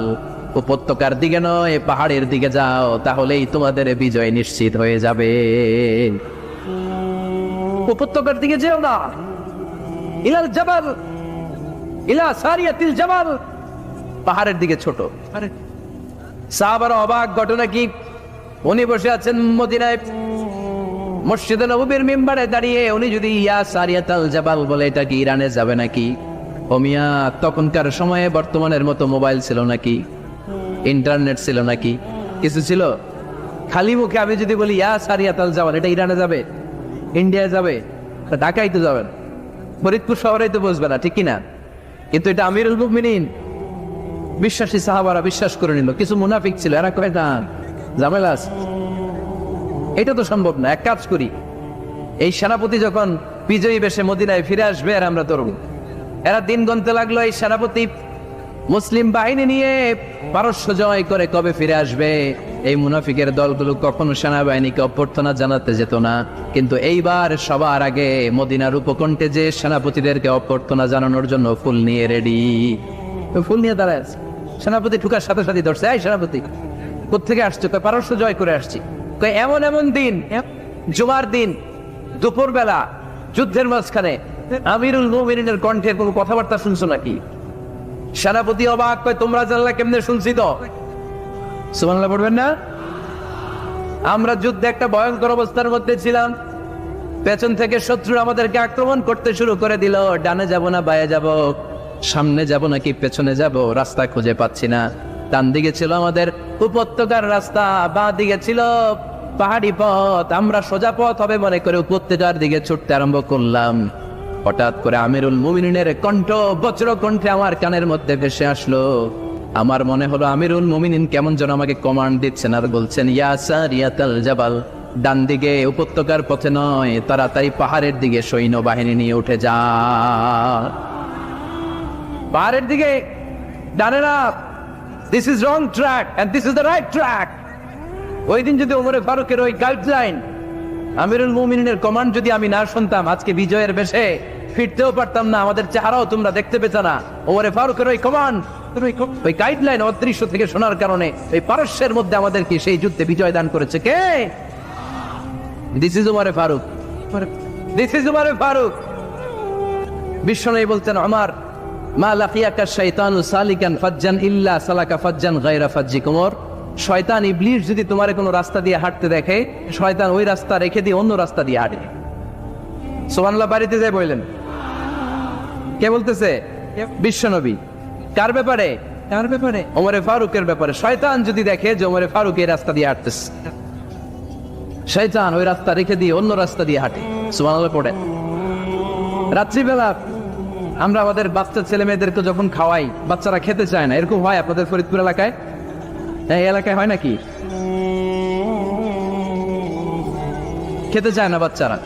উপত্যকার দিকে নয় পাহাড়ের দিকে যাও, তাহলেই তোমাদের বিজয় নিশ্চিত হয়ে যাবে। উপত্যকার দিকে যেও না, ইলাল জাবাল, ইলা সারিয়াতিল জাবাল, পাহাড়ের দিকে ছোট। সাহাবারা অবাক। ঘটনা কি? উনি বসে আছেন মদিনায় মসজিদে নববীর মিম্বারে দাঁড়িয়ে। উনি যদি ইয়া সারিয়াতাল জাবাল বলে, এটা কি ইরানে যাবে নাকি? ও মিয়া, তখনকার সময়ে বর্তমানের মতো মোবাইল ছিল নাকি, ইন্টারনেট ছিল নাকি, কিছু ছিল? খালি মুখে আমি যদি বলি ইয়া সারিয়াতাল জাবাল, এটা ইরানে যাবে, ইন্ডিয়া যাবে, ঢাকায় তো যাবেন, ফরিদপুর শহরে তো বসবে না, ঠিক কিনা? কিন্তু এটা আমিরুল মুমিনিন বিশ্বাসী সাহাবারা বিশ্বাস করে নিল। কিছু মুনাফিক ছিল, এরা কয় না ঝামেলা আছে, এটা তো সম্ভব না। এক কাজ করি, এই সেনাপতি যখন বিজয়ী বেশে মদিনায় ফিরে আসবে আর আমরা ধরব। এরা দিন গুনতে লাগলো, এই সেনাপতি মুসলিম বাহিনী নিয়ে পারস্য জয় করে কবে ফিরে আসবে। এই মুনাফিকের দলগুলো কখনো সেনাবাহিনীকে অভ্যর্থনা জানাতে যেত না, কিন্তু এইবার সবার আগে মদিনার উপকণ্ঠে যে সেনাপতিদেরকে অভ্যর্থনা জানানোর জন্য ফুল নিয়ে রেডি। ফুল নিয়ে দাঁড়ায় সেনাপতি ঢুকার সাথে সাথে ধরছে, এই সেনাপতি কোত্থেকে আসছে? পারস্য জয় করে আসছি। এমন এমন দিন, জুমার দিন দুপুর বেলা যুদ্ধের মাঝখানে আমিরুল মুমিনিনের কণ্ঠের কোনো কথাবার্তা শুনছো নাকি? সেনাপতি অবাক, কয় তোমরা জানলা কেমনে? শুনছি তো। সুবহানাল্লাহ পড়বেন না? আমরা যুদ্ধে একটা ভয়ঙ্কর অবস্থার মধ্যে ছিলাম। পেছন থেকে শত্রু আমাদেরকে আক্রমণ করতে শুরু করে দিল। ডানে যাব না বায়ে যাব, সামনে যাব নাকি পেছনে যাব, রাস্তা খুঁজে পাচ্ছি না। ডান দিকে ছিল আমাদের উপত্যকার রাস্তা, বাঁ দিকে ছিল পাহাড়ি পথ। আমরা সোজা পথ হবে মনে করে উপত্যকার দিকে ছুটতে আরম্ভ করলাম। হঠাৎ করে আমিরুল মুমিনিনের কণ্ঠ বজ্র কণ্ঠে আমার কানের মধ্যে ভেসে আসলো। আমার মনে হলো আমিরুল মুমিনিন কেমন যেন আমাকে কমান্ড দিচ্ছেন আর বলছেন, ইয়া সারিয়াতাল জাবাল, ডান দিকে উপত্যকার পথে নয়, তাড়াতাড়ি পাহাড়ের দিকে সৈন্যবাহিনী নিয়ে উঠে যা। পাহাড়ের দিকে, ডানে না, this is wrong track and this is the right track. ওই দিন যদি ওমরে ফারুকের ওই গাইডলাইন, আমিরুল মুমিনিনের কমান্ড যদি আমি না শুনতাম, আজকে বিজয়ের বেশে ফিরতেও পারতাম না, আমাদের চেহারাও তোমরা দেখতে পেত না। ওমরে ফারুকের ওই কমান্ড, ওই গাইডলাইন অদৃশ্য থেকে শোনার কারণে এই পারস্যের মধ্যে আমাদেরকে সেই যুদ্ধে বিজয় দান করেছে কে? দিস ইজ ওমরে ফারুক, দিস ইজ ওমরে ফারুক। বিশ্বনবী বলতেন, ওমর, মা লাকিয়াকা শাইতানু সালিকান ফাজ্জান ইল্লা সালাকা ফাজ্জান গায়রা ফাজ্জিক। ওমর, শয়তান ইবলিস যদি তোমার কোনো রাস্তা দিয়ে হাঁটতে দেখে, শয়তান ওই রাস্তা রেখে দিয়ে অন্য রাস্তা দিয়ে হাঁটে। সুবহানাল্লাহ। বাড়িতে যাই বললেন, কে বলতেছে? বিশ্বনবী। কার ব্যাপারে? কার ব্যাপারে? ওমরে ফারুকের ব্যাপারে। শয়তান যদি দেখে যে ওমরে ফারুক এই রাস্তা দিয়ে হাঁটতেছে, শয়তান ওই রাস্তা রেখে দিয়ে অন্য রাস্তা দিয়ে হাঁটে। সুবহানাল্লাহ পড়ে। রাত্রিবেলা আমরা আমাদের বাচ্চা ছেলে মেয়েদেরকে যখন খাওয়াই, বাচ্চারা খেতে চায় না, এরকম হয় আপনাদের ফরিদপুর এলাকায়? এই এলাকায় হয় নাকি? খেতে চায় না বাচ্চারা,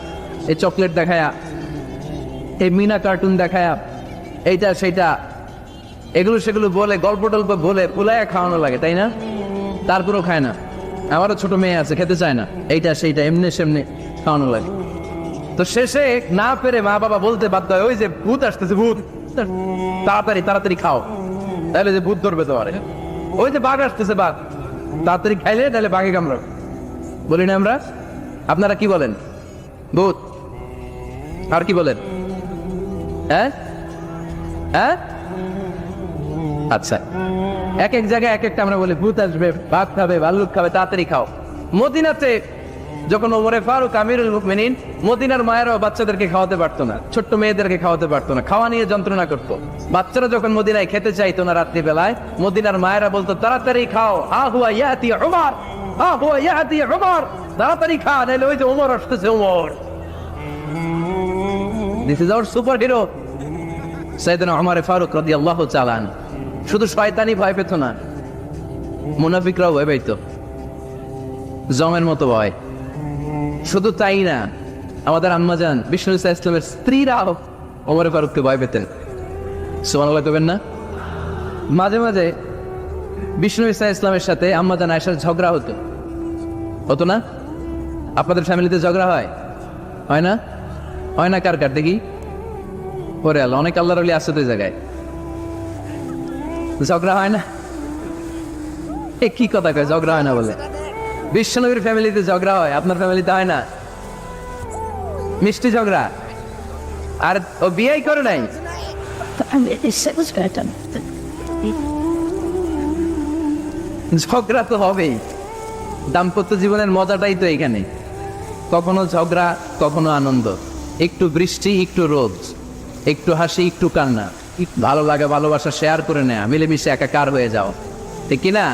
এই চকলেট দেখায়া, এই মিনা কার্টুন দেখায়া, এইটা সেইটা, এগুলো সেগুলো বলে, গল্প টল্প বলে পুলায়া খাওয়ানো লাগে, তাই না? তারপরেও খায় না। আমারও ছোট মেয়ে আছে, খেতে চায় না, এইটা সেইটা এমনি সেমনি খাওয়ানো লাগে। তো শেষে না পেরে মা বাবা বলতে বাধ্য হয়, ওই যে ভূত আসতেছে, ভূত, তাড়াতাড়ি তাড়াতাড়ি খাও, তাহলে যে ভূত ধরবে তোমারে। ওই যে বাঘ আসতেছে, বাঘ, তাড়াতাড়ি খাইলে তাহলে বাঘে কামড়াবে। বলি না আমরা? আপনারা কি বলেন? ভূত। আর কি বলেন? হ্যাঁ হ্যাঁ, আচ্ছা, এক এক জায়গায় এক একটা আমরা বলি, ভূত আসবে, বাঘ খাবে, ভাল্লুক খাবে, তাড়াতাড়ি খাও। মদিনাতে যখন ওমরে ফারুক আমিরুল মুমিনিন, মদিনার মায়েরাও বাচ্চাদেরকে খাওয়াতে পারতো না, ছোট্ট মেয়েদেরকে খাওয়াতে পারতো না, খাওয়া নিয়ে যন্ত্রণা করতো। বাচ্চারা যখন মদিনায় খেতে চাইতো না রাত্রিবেলায়, মদিনার মায়েরা বলতো, তাড়াতাড়ি খাও, হা হুয়া ইয়াতি উমর, হা হুয়া ইয়াতি উমর, তাড়াতাড়ি খা, নাইলে ওই যে ওমর আসতেছে, Omar. This is our super hero সাইয়েদনা ওমর ফারুক রাদিয়াল্লাহু তাআলা আনহু। শুধু শয়তানি ভয় পেত না, মুনাফিকরাও ভয় পাইতো, জমের মতো ভয়। শুধু তাই না, আমাদের আম্মাজান বিষ্ণু ইসলামের স্ত্রীরাও ওমর ফারুককে ভয় পেতেন। সুবহানাল্লাহ কইবেন না? মাঝে মাঝে বিষ্ণু ইসলামের সাথে আম্মাজান আয়েশার ঝগড়া হতো, হতো না? আপনাদের ফ্যামিলিতে ঝগড়া হয়? হয় না? হয় না? কার কার দেখি? পরে আল্লাহ, অনেক আল্লাহর ওলি আছে তো এই জায়গায়, ঝগড়া হয় না? এ কি কথা কয়, ঝগড়া হয় না বলে? বিশ্বনবীর ফ্যামিলিতে ঝগড়া হয়, আপনার ফ্যামিলিতে হয় না? মিষ্টি ঝগড়া। আর ও বিয়েই করে নাই, ঝগড়া তো হবেই। দাম্পত্য জীবনের মজাটাই তো এখানে, কখনো ঝগড়া, কখনো আনন্দ, একটু বৃষ্টি, একটু রোদ, একটু হাসি, একটু কান্না, ভালো লাগে, ভালোবাসা শেয়ার করে নেয়া, মিলেমিশে একাকার হয়ে যাও, ঠিক কিনা?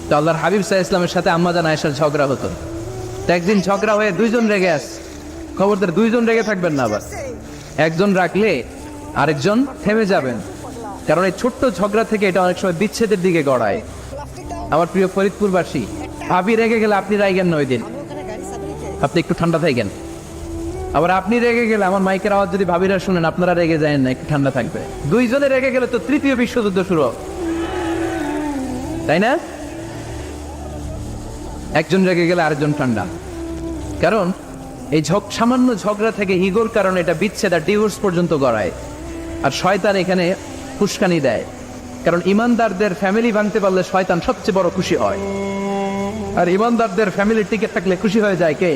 তো আল্লাহর হাবিব সাল্লাল্লাহু আলাইহি ওয়াসাল্লামের সাথে আম্মাজান আয়েশার ঝগড়া হতো। তো একদিন ঝগড়া হয়ে দুইজন রেগে আছে, খবরদার দুইজন রেগে থাকবেন না, আবার একজন রাখলে আরেকজন থেমে যাবেন, কারণ এই ছোট্ট ঝগড়া থেকে এটা অনেক সময় বিচ্ছেদের দিকে গড়ায়। আমার প্রিয় ফরিদপুরবাসী, ভাবি রেগে গেলে আপনি রাইগেন না, ওই দিন আপনি একটু ঠান্ডা থাকেন। আবার আপনি রেগে গেলে, আমার মাইকের আওয়াজ যদি ভাবিরা শুনেন, আপনারা রেগে যায় না, একটু ঠান্ডা থাকবে। দুইজনে রেগে গেলে তো তৃতীয় বিশ্বযুদ্ধ শুরু হবে, তাই না? একজন রেগে গেলে আরেকজন ঠান্ডা, কারণ এই সামান্য ঝগড়া থেকে ইগোর কারণে এটা বিচ্ছেদ আর ডিভোর্স পর্যন্ত গড়ায়। আর শয়তান এখানে ফুসকানি দেয়, কারণ ইমানদারদের ফ্যামিলি ভাঙতে পারলে শয়তান সবচেয়ে বড় খুশি হয়, আর ইমানদারদের ফ্যামিলি টিকে থাকলে খুশি হয়ে যায় কে?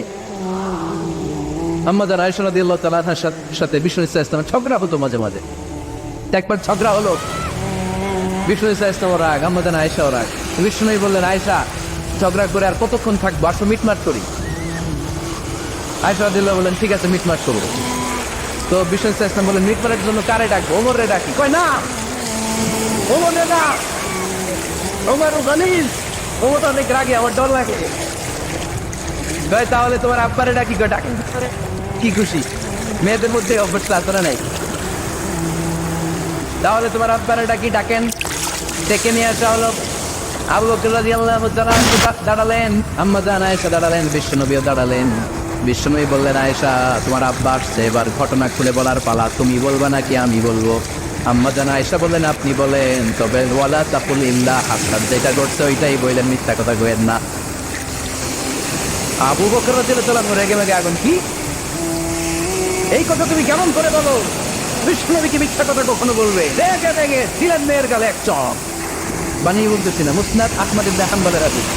আম্মাজান আয়েশা রাদিয়াল্লাহু তাআলা আনহার সাথে বিষ্ণু ইসলামের ঝগড়া হতো মাঝে মাঝে। একবার ঝগড়া হলো, বিষ্ণু ইসলাম রাগ, আম্মাজান আয়েশাও রাগ। বিষ্ণু বললেন, আয়েশা, ঝগড়া করে আর কতক্ষণ থাকবো, আসো মিটমাট করি। আয়েশা রাদিয়াল্লাহু বললেন, ঠিক আছে, মিটমাট করবো। তো বিষ্ণু ইসলাম বললেন, মিটমাটের জন্য কারে ডাকবো? ওমরে ডাকি। কয় না, ওমরে না, ওমর গালিজ, ওমর তো অনেক রাগে, আমার ডর লাগে। তাহলে তোমার আব্বারে ডাকি। ডাকি কি খুশি? মেয়েদের মধ্যে অভ্যস্ত আসলে নাই। তাহলে তোমার আব্বারে ডাকেন, ডেকে নিয়ে আসা হলো। আবু বকর রাদিয়াল্লাহু তাআলা দাঁড়ালেন, আম্মা জান আয়েশা দাঁড়ালেন, বিশ্বনবীও দাঁড়ালেন। বিশ্বনবী বললেন, আয়েশা তোমার আব্বা আসছে, এবার ঘটনা খুলে বলার পালা, তুমি বলবা নাকি আমি বলবো? আম্মা জান আয়েশা বললেন, আপনি বলেন, তবে ওয়ালা তাকুল ইল্লা হাক্কান, যেটা ঘটছে ওইটাই বললেন, মিথ্যা কথা কইেন না। আবু বকর রাদিয়াল্লাহু তাআলা রেগে মেগে আগুন, কি এই কথা তুমি কেমন করে বলো? বিশ্বনবী কি মিথ্যা কথা কখনো বলবে? রেগে রেগে দিলেন মেয়ের গালে এক চড়। বানিয়ে বলতেছি না, মুসনাদ আহমদ ইবনে হাম্বলের হাদিস।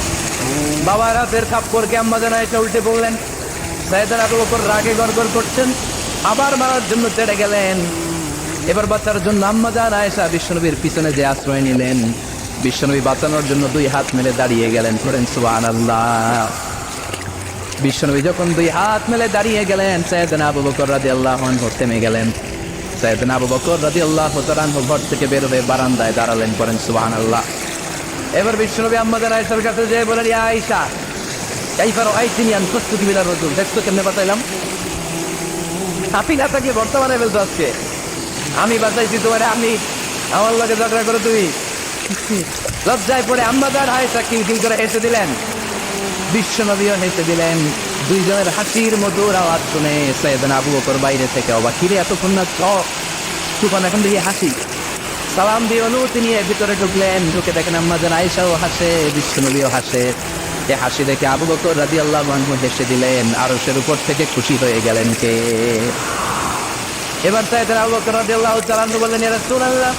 বাবার হাতের থাপ্পড়কে আম্মা জান আয়েশা উল্টে বললেন। সাইয়েদনা আবু বকর রাগে গড়গড় করছেন, আবার মারার জন্য তেড়ে গেলেন। এবার বাঁচার জন্য আম্মা জান আয়েশা বিশ্বনবীর পিছনে যে আশ্রয় নিলেন, বিশ্বনবী বাঁচানোর জন্য দুই হাত মেলে দাঁড়িয়ে গেলেন। করেন সুবহানাল্লাহ। বিশ্বনবী যখন দুই হাত মেলে দাঁড়িয়ে গেলেন, সাইয়েদনা আবু বকর রাদিয়াল্লাহু আনহু থেমে গেলেন। সাইয়েদনা আবু বকর রাদিয়াল্লাহু তাআলা আনহু ঘর থেকে বের হয়ে বারান্দায় দাঁড়ালেন। করেন সুবহানাল্লাহ। এবার বিশ্বনবী আম্মা জান আয়েশার কাছে যেয়ে বলেন, ইয়া আয়েশা কাইফা রাআইতিনি আন কুনতু মিনার রাজুল, দেখছো কেমনে বাঁচাইলাম? আপনি না তাকে বর্তমানে ফেলতো আজকে, আমি বাঁচাইছি তোমারে, আমি আমার লগে ঝগড়া করে তুমি। লজ্জায় পড়ে আম্মা জান আয়েশা কিলকিল করে হেসে দিলেন, বিশ্বনবীও হেসে দিলেন। দুইজনের হাসির মধুর আওয়াজ শুনে সাইয়েদনা আবু বকর বাইরে থেকে অবাক, কিরে এতক্ষণ না তুফান, এখন দেখি হাসি। সালাম দিয়ে অনুমতি নিয়ে ভিতরে ঢুকলেন। ঢুকে দেখেন আম্মা জান আয়েশাও হাসে, বিশ্বনবীও হাসে। এ হাসি দেখে আবু বকর রাদিয়াল্লাহু আনহু হেসে দিলেন। আরশের উপর থেকে খুশি হয়ে গেলেন কে? এবার সাইয়েদনা আবু বকর রাদিয়াল্লাহু তাআলা আনহু বললেন, ইয়া রাসূলুল্লাহ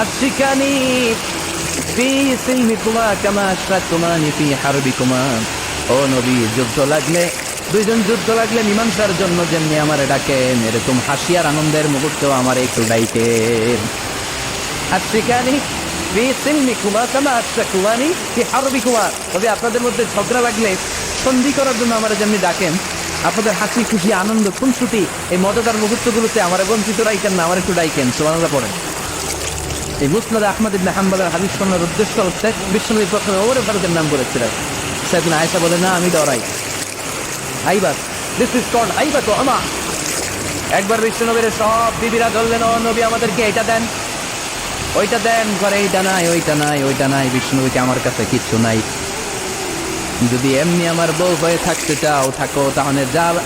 আশরিকানি ফি সিলমিকুমা কামা আশরাকতুমানি ফি হারবিকুমা। ও নবী, যুদ্ধ লাগলে, দুইজন যুদ্ধ লাগলে মীমাংসার জন্য যেমনি আমারে ডাকেন, এরকম হাসি আর আনন্দের মুহূর্তেও আমার একটু ডাইকেন। আশরিকানি ফি সিলমিকুমা কামা আশরাকতুমানি ফি হারবিকুমা। তবে আপনাদের মধ্যে ঝগড়া লাগলে সন্ধি করার জন্য আমারে যেমনি ডাকেন, আপনাদের হাসি খুশি আনন্দ খুনসুটি এই মজাদার মুহূর্তগুলোতে আমার বঞ্চিত রাইকেন না, আমার একটু ডাইকেন। সুবহানাল্লাহ পড়েন। এই মুসনাদ আহমদ ইবনে হাম্বলের হাদিস শোনার উদ্দেশ্য হচ্ছে, বিশ্বনবী প্রথমে ওমর ফারুকের নাম করেছিলেন। সাইয়েদনা আয়েশা বলে, না আমি ডরাই, হাইবাত, দিস ইজ কল্ড হাইবাত ওয়া আমা। একবার বিশ্বনবীর সব বিবিরা ধরলেন, ও নবী আমাদেরকে এটা দেন, ওইটা দেন, করে এইটা নাই, ওইটা নাই, ওইটা নাই। বিশ্বনবীকে আমার কাছে কিচ্ছু নাই, যদি এমনি আমার বউ হয়ে থাকতে চাও থাকো, তাহলে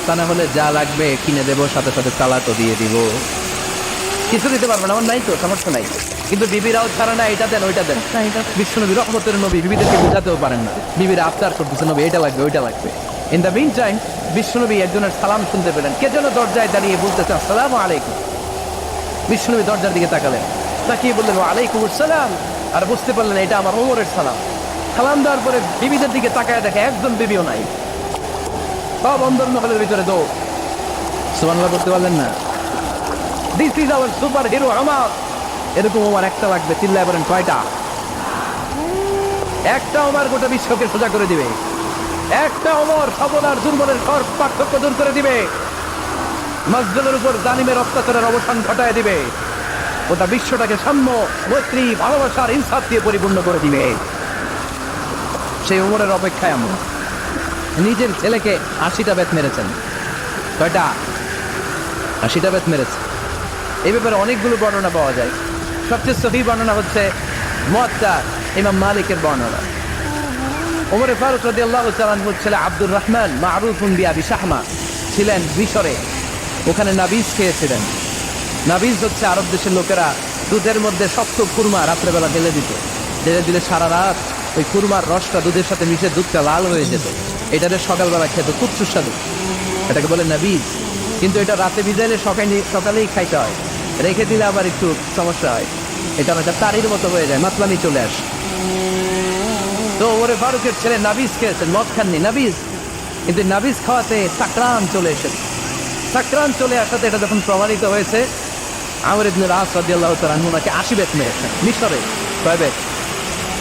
তা না হলে যা লাগবে কিনে দেবো, সাথে সাথে তালাকও দিয়ে দিব। কিছু দিতে পারবো না, আমার নাই তো, সমস্যা নাই। কিন্তু বিবিরাও ছাড়া না, এটা দেন ওইটা দেন। বিশ্বনবী রহমতের নবী, বিবিদেরকে বোঝাতেও পারেন না। বিবিরা আফতার করতেছে, নবী এটা লাগবে ওইটা লাগবে। ইন দ্য মিন টাইম বিশ্বনবী একজনের সালাম শুনতে পেলেন। কে যেন দরজায় দাঁড়িয়ে বলতেছে, আসসালামু আলাইকুম। বিশ্বনবী দরজার দিকে তাকালেন, তাকিয়ে বললেন, ওয়া আলাইকুম আসসালাম। আর বুঝতে পারলেন এটা আমার ওমরের সালাম। সালাম দেওয়ার পরে বিবিদের দিকে তাকায় দেখে একজন বিবিও নাই, সব অন্দর মহলের ভিতরে দৌড়। সুবহানাল্লাহ বলতে পারলেন না? This is our super hero Omar. এরকম ওমর একটা লাগবে, চিল্লায় বলেন কয়টা? একটা ওমর গোটা বিশ্বকে সোজা করে দিবে। একটা ওমর সবল আর দুর্বলের পার্থক্য দূর করে দিবে, মসজিদের উপর জালিমের অত্যাচারের অবসান ঘটায় দিবে, গোটা বিশ্বটাকে সাম্য, মৈত্রী, ভালোবাসার ইনসাফ দিয়ে পরিপূর্ণ করে দিবে। সেই ওমরের অপেক্ষায় আমরা। নিজের ছেলেকে 80টা বেত মেরেছেন। কয়টা? 80টা বেত মেরেছে। এই ব্যাপারে অনেকগুলো বর্ণনা পাওয়া যায়। সবচেয়ে সহিহ বর্ণনা হচ্ছে মুয়াত্তা ইমাম মালিকের বর্ণনা। ওমর ফারুক রাদিয়াল্লাহু তাআলা আনহুর ছেলে আব্দুর রহমান মারুফুন বিআবি শাহমা ছিলেন মিশরে। ওখানে নাবিজ খেয়েছিলেন। নাবিজ হচ্ছে আরব দেশের লোকেরা দুধের মধ্যে শক্ত খুরমা রাত্রেবেলা ঢেলে দিত। ঢেলে দিলে সারা রাত ওই খুরমার রসটা দুধের সাথে মিশে দুধটা লাল হয়ে যেত। এটাতে সকালবেলা খেত, খুব সুস্বাদু, এটাকে বলে নাবিজ। কিন্তু এটা রাতে ভিজাইলে সকালেই খাইতে হয়, রেখে দিলে আবার একটু সমস্যা হয়, এটা একটা তারির মতো হয়ে যায়, মাতলামি চলে আসে। তো ওরে ফারুকের ছেলে নাবিজ খেয়েছেন, মদ খাননি, নাবিজ। কিন্তু নাবিজ খাওয়াতে সাকরান চলে এসেছে। সাকরান চলে আসাতে এটা যখন প্রমাণিত হয়েছে, আমর ইবনে আস রাদিয়াল্লাহু তাআলা আনহু ওনাকে 80 বেত মেরেছেন মিশরে। কয় বেত?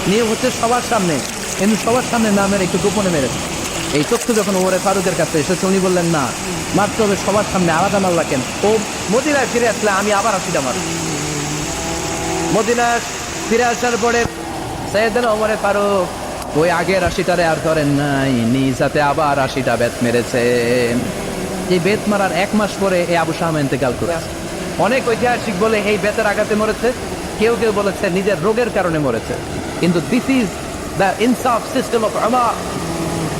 নিয়ম হচ্ছে সবার সামনে, কিন্তু সবার সামনে না মেরে একটু গোপনে মেরেছে। এই তথ্য যখন ওমর ফারুকের কাছে এসেছে, উনি বললেন, না, মারতে হবে সবার সামনে, আলাদা মারলা কেন? ও মদিনায় ফিরে আসলে আমি আবার 80টা মারব। মদিনায় ফিরে আসার পরে সাইয়েদনা ওমর ফারুক ওই আগের 80টারে আর ধরেন নাই, নিজ হাতে আবার 80টা বেত মেরেছেন। এই বেত মারার 1 মাস পরে এই আবু শামা ইন্তেকাল করেছে। অনেক ঐতিহাসিক বলে এই বেতের আঘাতে মরেছে, কেউ কেউ বলেছে নিজের রোগের কারণে মরেছে। কিন্তু দিস ইজ দ্য ইনসাফ সিস্টেম অফ উমার।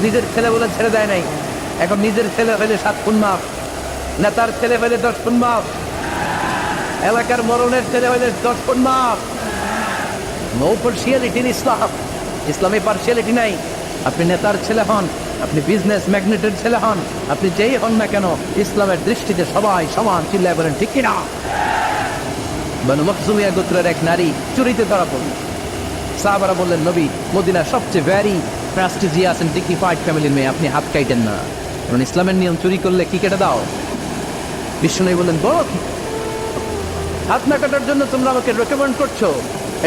নিজের ছেলে বলে ছেড়ে দেয় নাই, এখন নিজের ছেলে হইলে 7 খুন মাফ, নেতার ছেলে হইলে 10 খুন মাফ, এলাকার মরণের ছেলে হইলে 10 খুন মাফ। নো পার্সিয়ালিটি ইন ইসলাম। ইসলামে পার্সিয়ালিটি নাই। আপনি নেতার ছেলে হন, আপনি বিজনেস ম্যাগনেটের ছেলে হন, আপনি যেই হন না কেন, ইসলামের দৃষ্টিতে সবাই সমান। চিল্লায় বলেন ঠিক কিনা? বনু মখজুমিয়া গোত্রের এক নারী চুরিতে ধরা পড়ল। সাহাবারা বললেন, নবী, মদিনার সবচেয়ে ভেরি প্রেস্টিজিয়াস এন্ড ডিগনিফাইড ফ্যামিলির মেয়ে, আপনি হাত কাটেন না, কারণ ইসলামের নিয়ম চুরি করলে কি কেটে দাও? বিষ্ণু বললেন, বলো কি হাত না কাটার জন্য তোমরা আমাকে রেকমেন্ড করছো?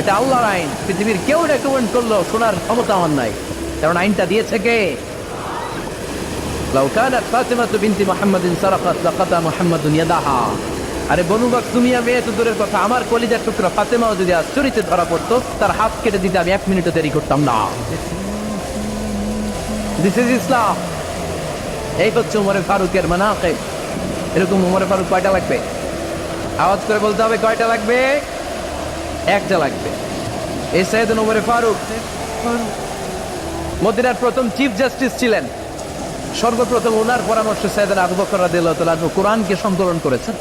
এটা আল্লাহর আইন, পৃথিবীর কেউ রেকমেন্ড করলো শোনার ক্ষমতা আমার নাই, কারণ আইনটা দিয়েছে কে? লাউ কানাত ফাতিমাতু বিনতি মুহাম্মাদিন সারাকাত লাকাতা মুহাম্মাদুন ইয়াদাহা। আরে বনু মখজুমিয়া মেয়ে তো দূরের কথা, আমার কলিজার টুকরা ফাতেমাও যদি আজ চুরিতে ধরা পড়তো, তার হাত কেটে দিতে আমি 1 মিনিটও দেরি করতাম না। দিস ইজ ইসলাম। এই হচ্ছে উমরে ফারুকের মানাকিব। এরকম উমরে ফারুক কয়টা লাগবে? আওয়াজ করে বলতে হবে, কয়টা লাগবে? একটা লাগবে। এই সাইয়েদনা উমরে ফারুক মদিনার প্রথম চিফ জাস্টিস ছিলেন। সর্বপ্রথম ওনার পরামর্শে সাইয়েদনা আবু বকর রাদিয়াল্লাহু তাআলা কোরআনকে সংকলন করেছেন।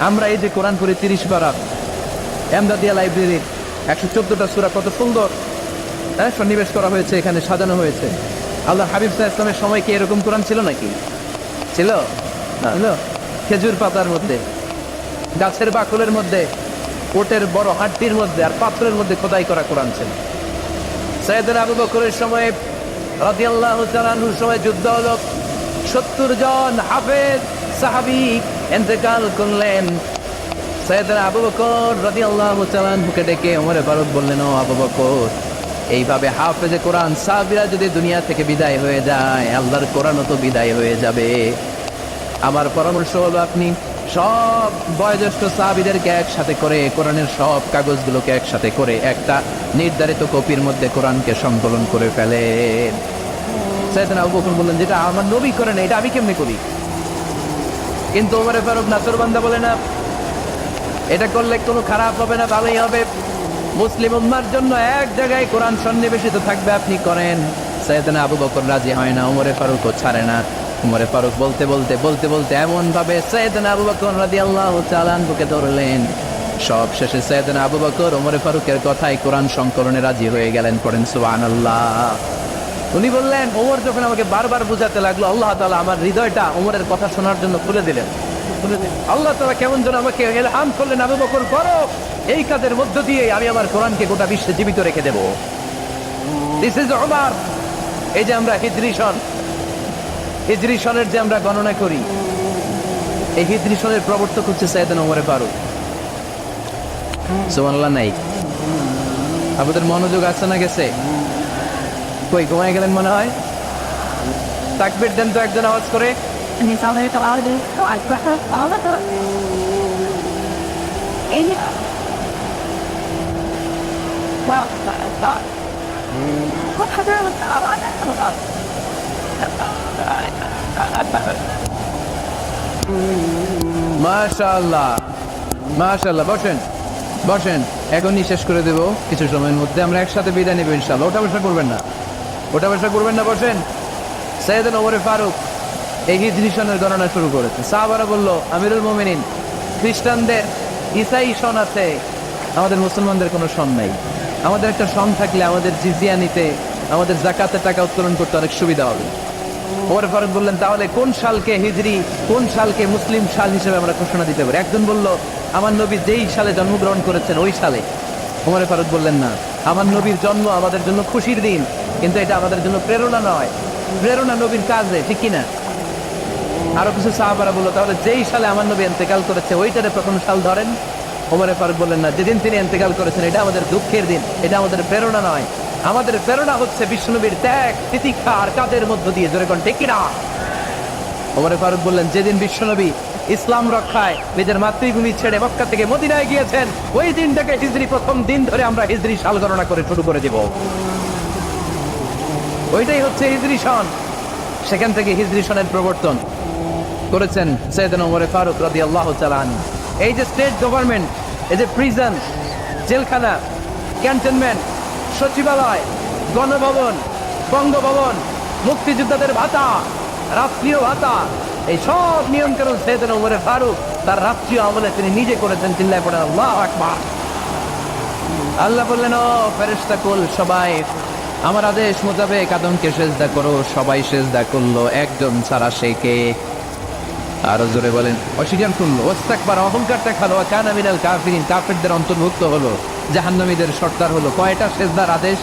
আমরা এই যে কোরআন পড়ি 30 পারা, এমদাদিয়া লাইব্রেরির 114টা সূরা, কত সুন্দর সন্নিবেশ করা হয়েছে, এখানে সাজানো হয়েছে। আল্লাহ হাবিব সাল্লাল্লাহু আলাইহি ওয়াসাল্লামের সময় কি এরকম কোরআন ছিল নাকি? ছিল না। খেজুর পাতার মধ্যে, গাছের বাকলের মধ্যে, ওটের বড় হাড্ডির মধ্যে আর পাথরের মধ্যে খোদাই করা কোরআন ছিল। সাইয়েদনা আবু বকরের সময় রাদিয়াল্লাহু তাআলা আনহুর সময় যুদ্ধ হলো, 70 জন হাফেজ সাহাবী ইন্তেকাল করলেন। সাইয়েদনা আবু বকর রাদিয়াল্লাহু তাআলা আনহুকে ডেকে ওমরে ফারুক বললেন, ও আবু বকর, এইভাবে হাফেজে কোরআন সাহাবীরা যদি দুনিয়া থেকে বিদায় হয়ে যায়, আল্লাহর কোরআনও তো বিদায় হয়ে যাবে। আমার পরামর্শ হলো আপনি সব বয়োজ্যেষ্ঠ সাহাবীদেরকে একসাথে করে কোরআনের সব কাগজগুলোকে একসাথে করে একটা নির্ধারিত কপির মধ্যে কোরআনকে সংকলন করে ফেলেন। সাইয়েদনা আবু বকর বললেন, যেটা আমার নবী করেন এটা আমি কেমনে করি? কিন্তু ওমরে ফারুক নাসরবান্দা বলে না, এটা করলে কোনো খারাপ হবে না, ভালোই হবে। মুসলিম উম্মার জন্য এক জায়গায় কোরআন সন্নিবেশিত থাকবে, আপনি করেন। সাইয়েদনা আবু বকর রাজি হয় না, ওমরে ফারুকও ছাড়ে না। ওমরে ফারুক বলতে বলতে বলতে বলতে এমন ভাবে সাইয়েদনা আবু বকর রাদিয়াল্লাহু তাআলা আনহুকে ধরলেন, সব শেষে সাইয়েদনা আবু বকর ওমরে ফারুকের কথায় কোরআন সংকলনে রাজি হয়ে গেলেন। পড়েন সুবহানাল্লাহ। উনি বললেন, ওমর যখন আমাকে বারবার বুঝাতে লাগলো, আল্লাহ তাআলা আমার হৃদয়টা ওমরের কথা শোনার জন্য খুলে দিলেন। আল্লাহ তাআলা কেমন যেন আমাকে ইলহাম করলেন, আবু বকর করো, এই কাজের মধ্য দিয়ে আমি আমার কোরআনকে গোটা বিশ্বে জীবিত রেখে দেব। This is Umar. এই যে আমরা হিজরি সনের যে আমরা গণনা করি, এই হিজরি সনের প্রবর্তক হচ্ছে সাইয়েদনা ওমরে ফারুক। সুবহানাল্লাহ নাই? আপনাদের মনোযোগ আছে না গেছে? কই ঘুমায় গেলেন মনে হয়? তাকবীর দেন তো একজন আওয়াজ করে। মাশাআল্লাহ মাশাআল্লাহ। বসেন বসেন, এখনই শেষ করে দেব কিছু সময়ের মধ্যে, আমরা একসাথে বিদায় নেব ইনশাআল্লাহ। ওটা বসা করবেন না, ওটা বসা করবেন না, বসেন। সাইয়েদনা ওমরে ফারুক এই হিজরি সনের গণনা শুরু করেছে। সাহাবারা বলল, আমিরুল মুমিনিন, খ্রিস্টানদের ঈসাই সন আছে, আমাদের মুসলমানদের কোনো সন নাই। আমাদের একটা সন থাকলে আমাদের জিজিয়া নিতে, আমাদের যাকাতের টাকা উত্তোলন করতে অনেক সুবিধা হবে। ওমর ফারুক বললেন, তাহলে কোন সালকে হিজরি, কোন সালকে মুসলিম সাল হিসেবে আমরা ঘোষণা দিতে পারি? একজন বলল, আমার নবী যেই সালে জন্মগ্রহণ করেছেন ওই সালে। ওমর ফারুক বললেন, না, আমার নবীর জন্ম আমাদের জন্য খুশির দিন, কিন্তু এটা আমাদের জন্য প্রেরণা নয়। প্রেরণা নবীর কাজে, ঠিক কিনা? আরো কিছু সাহাবারা বললো, তাহলে যেই সালে আমার নবী ইন্তেকাল করেছে ওইটারে প্রথম সাল ধরেন। ওমর ফারুক বললেন, না, যেদিন তিনি ইন্তেকাল করেছেন এটা আমাদের দুঃখের দিন, এটা আমাদের প্রেরণা নয়। আমাদের প্রেরণা হচ্ছে বিশ্বনবীর ত্যাগ, তিতিক্ষা আর কাজের মধ্য দিয়ে। জোরে কোন ঠিক কিনা? ওমর ফারুক বললেন, যেদিন বিশ্বনবী ইসলাম রক্ষায় নিজের মাতৃভূমি ছেড়ে মক্কা থেকে মদিনায় গিয়েছেন, ওই দিনটাকে হিজরি প্রথম দিন ধরে আমরা হিজরি সাল গণনা করে শুরু করে দিব। ওইটাই হচ্ছে হিজরি সন। সেখান থেকে হিজরি সনের প্রবর্তন। করেছেন সাইয়েদনা ওমর ফারুক রাদিয়াল্লাহু তাআলা আনহু। এই যে স্টেট গভর্নমেন্ট, এই যে প্রিজন, জেলখানা, ক্যান্টনমেন্ট, সচিবালয়, গণভবন, বঙ্গভবন, মুক্তিযোদ্ধাদের ভাতা, রাষ্ট্রীয় ভাতা, এই সব নিয়মকানুন সাইয়েদনা ওমর ফারুক তার রাষ্ট্রীয় আমলে তিনি নিজে করেছেন। চিল্লায় পড়েন আল্লাহু আকবার। আল্লাহ বললেন, ও ফেরেশতা কুল সবাই আমার আদেশ মোতাবেক আদমকে সেজদা করো। সবাই সেজদা করলো, একজন ছাড়া, সে কে? আরো জোরে বলেন, অস্বীকার করলো, ওয়াস্তাকবার, অহংকার দেখালো, ওয়া কানা মিনাল কাফিরিন, কাফিরদের অন্তর্ভুক্ত হলো, জাহান্নামীদের সর্দার হলো। কয়টা সেজদার আদেশ?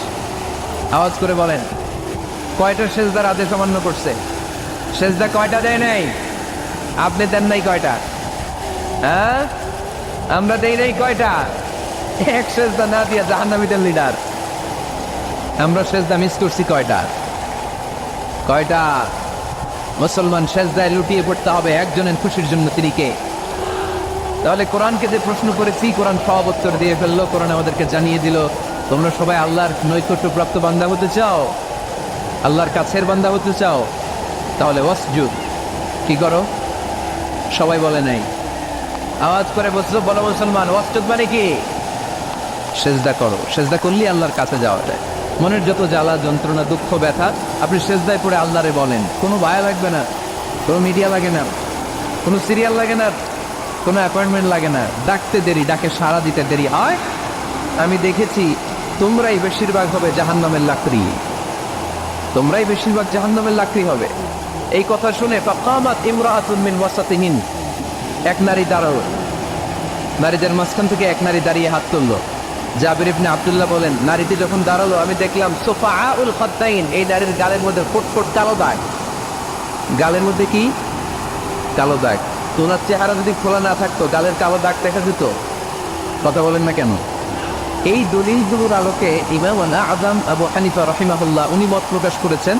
আওয়াজ করে বলেন, কয়টা সেজদার আদেশ অমান্য করছে? সেজদা কয়টা দেয় নাই? আপনি দেন নাই কয়টা? হ্যাঁ, আমরা দেই নাই কয়টা? এক সেজদা না দিয়া জাহান্নামীদের লিডার। আমরা সেজদা মিস করছি কয়টা? কয়টা? মুসলমান সেজদায় লুটিয়ে পড়তে হবে একজনের খুশির জন্য, তিনি কে? তাহলে কোরআনকে যে প্রশ্ন করেছি, কোরআন সব উত্তর দিয়ে ফেললো। কোরআন আমাদেরকে জানিয়ে দিল, তোমরা সবাই আল্লাহর নৈকট্যপ্রাপ্ত বান্দা হতে চাও, আল্লাহর কাছের বান্দা হতে চাও, তাহলে ওয়াসজুদ, কি করো? সবাই বলে নাই, আওয়াজ করে বলছো, বলো মুসলমান, ওয়াসজুদ মানে কি? সেজদা করো। সেজদা করলেই আল্লাহর কাছে যাওয়া যায়। মনের যত জ্বালা যন্ত্রণা দুঃখ ব্যথা আপনি সেজদায় পড়ে আল্লাহরে বলেন। কোনো ভায়া লাগবে না, কোনো মিডিয়া লাগে না, কোনো সিরিয়াল লাগে না, কোনো অ্যাপয়েন্টমেন্ট লাগে না। ডাকতে দেরি, ডাকে সাড়া দিতে দেরি হয়। আমি দেখেছি তোমরাই বেশিরভাগ হবে জাহান্নামের লাকড়ি, তোমরাই বেশিরভাগ জাহান্নামের লাকড়ি হবে। এই কথা শুনে ফাকামাত ইমরাআতুন মিন ওয়াসাতিহিন, এক নারী দাঁড়ালো, নারীদের মাঝখান থেকে এক নারী দাঁড়িয়ে হাত তুললো। জাবির ইবনে আব্দুল্লাহ বলেন, নারীটি যখন দাঁড়ালো আমি দেখলাম সুফাআউল খাদ্দাইন, এই নারীর গালের মধ্যে ফুটফুট কালো দাগ। গালের মধ্যে কি? কালো দাগ। তোনার চেহারা যদি খোলা না থাকতো গালের কালো দাগ দেখা যেত? কথা বলেন না কেন? এই দলিলগুলোর আলোকে ইমাম আযম আবু হানিফা রাহিমাহুল্লাহ উনি মত প্রকাশ করেছেন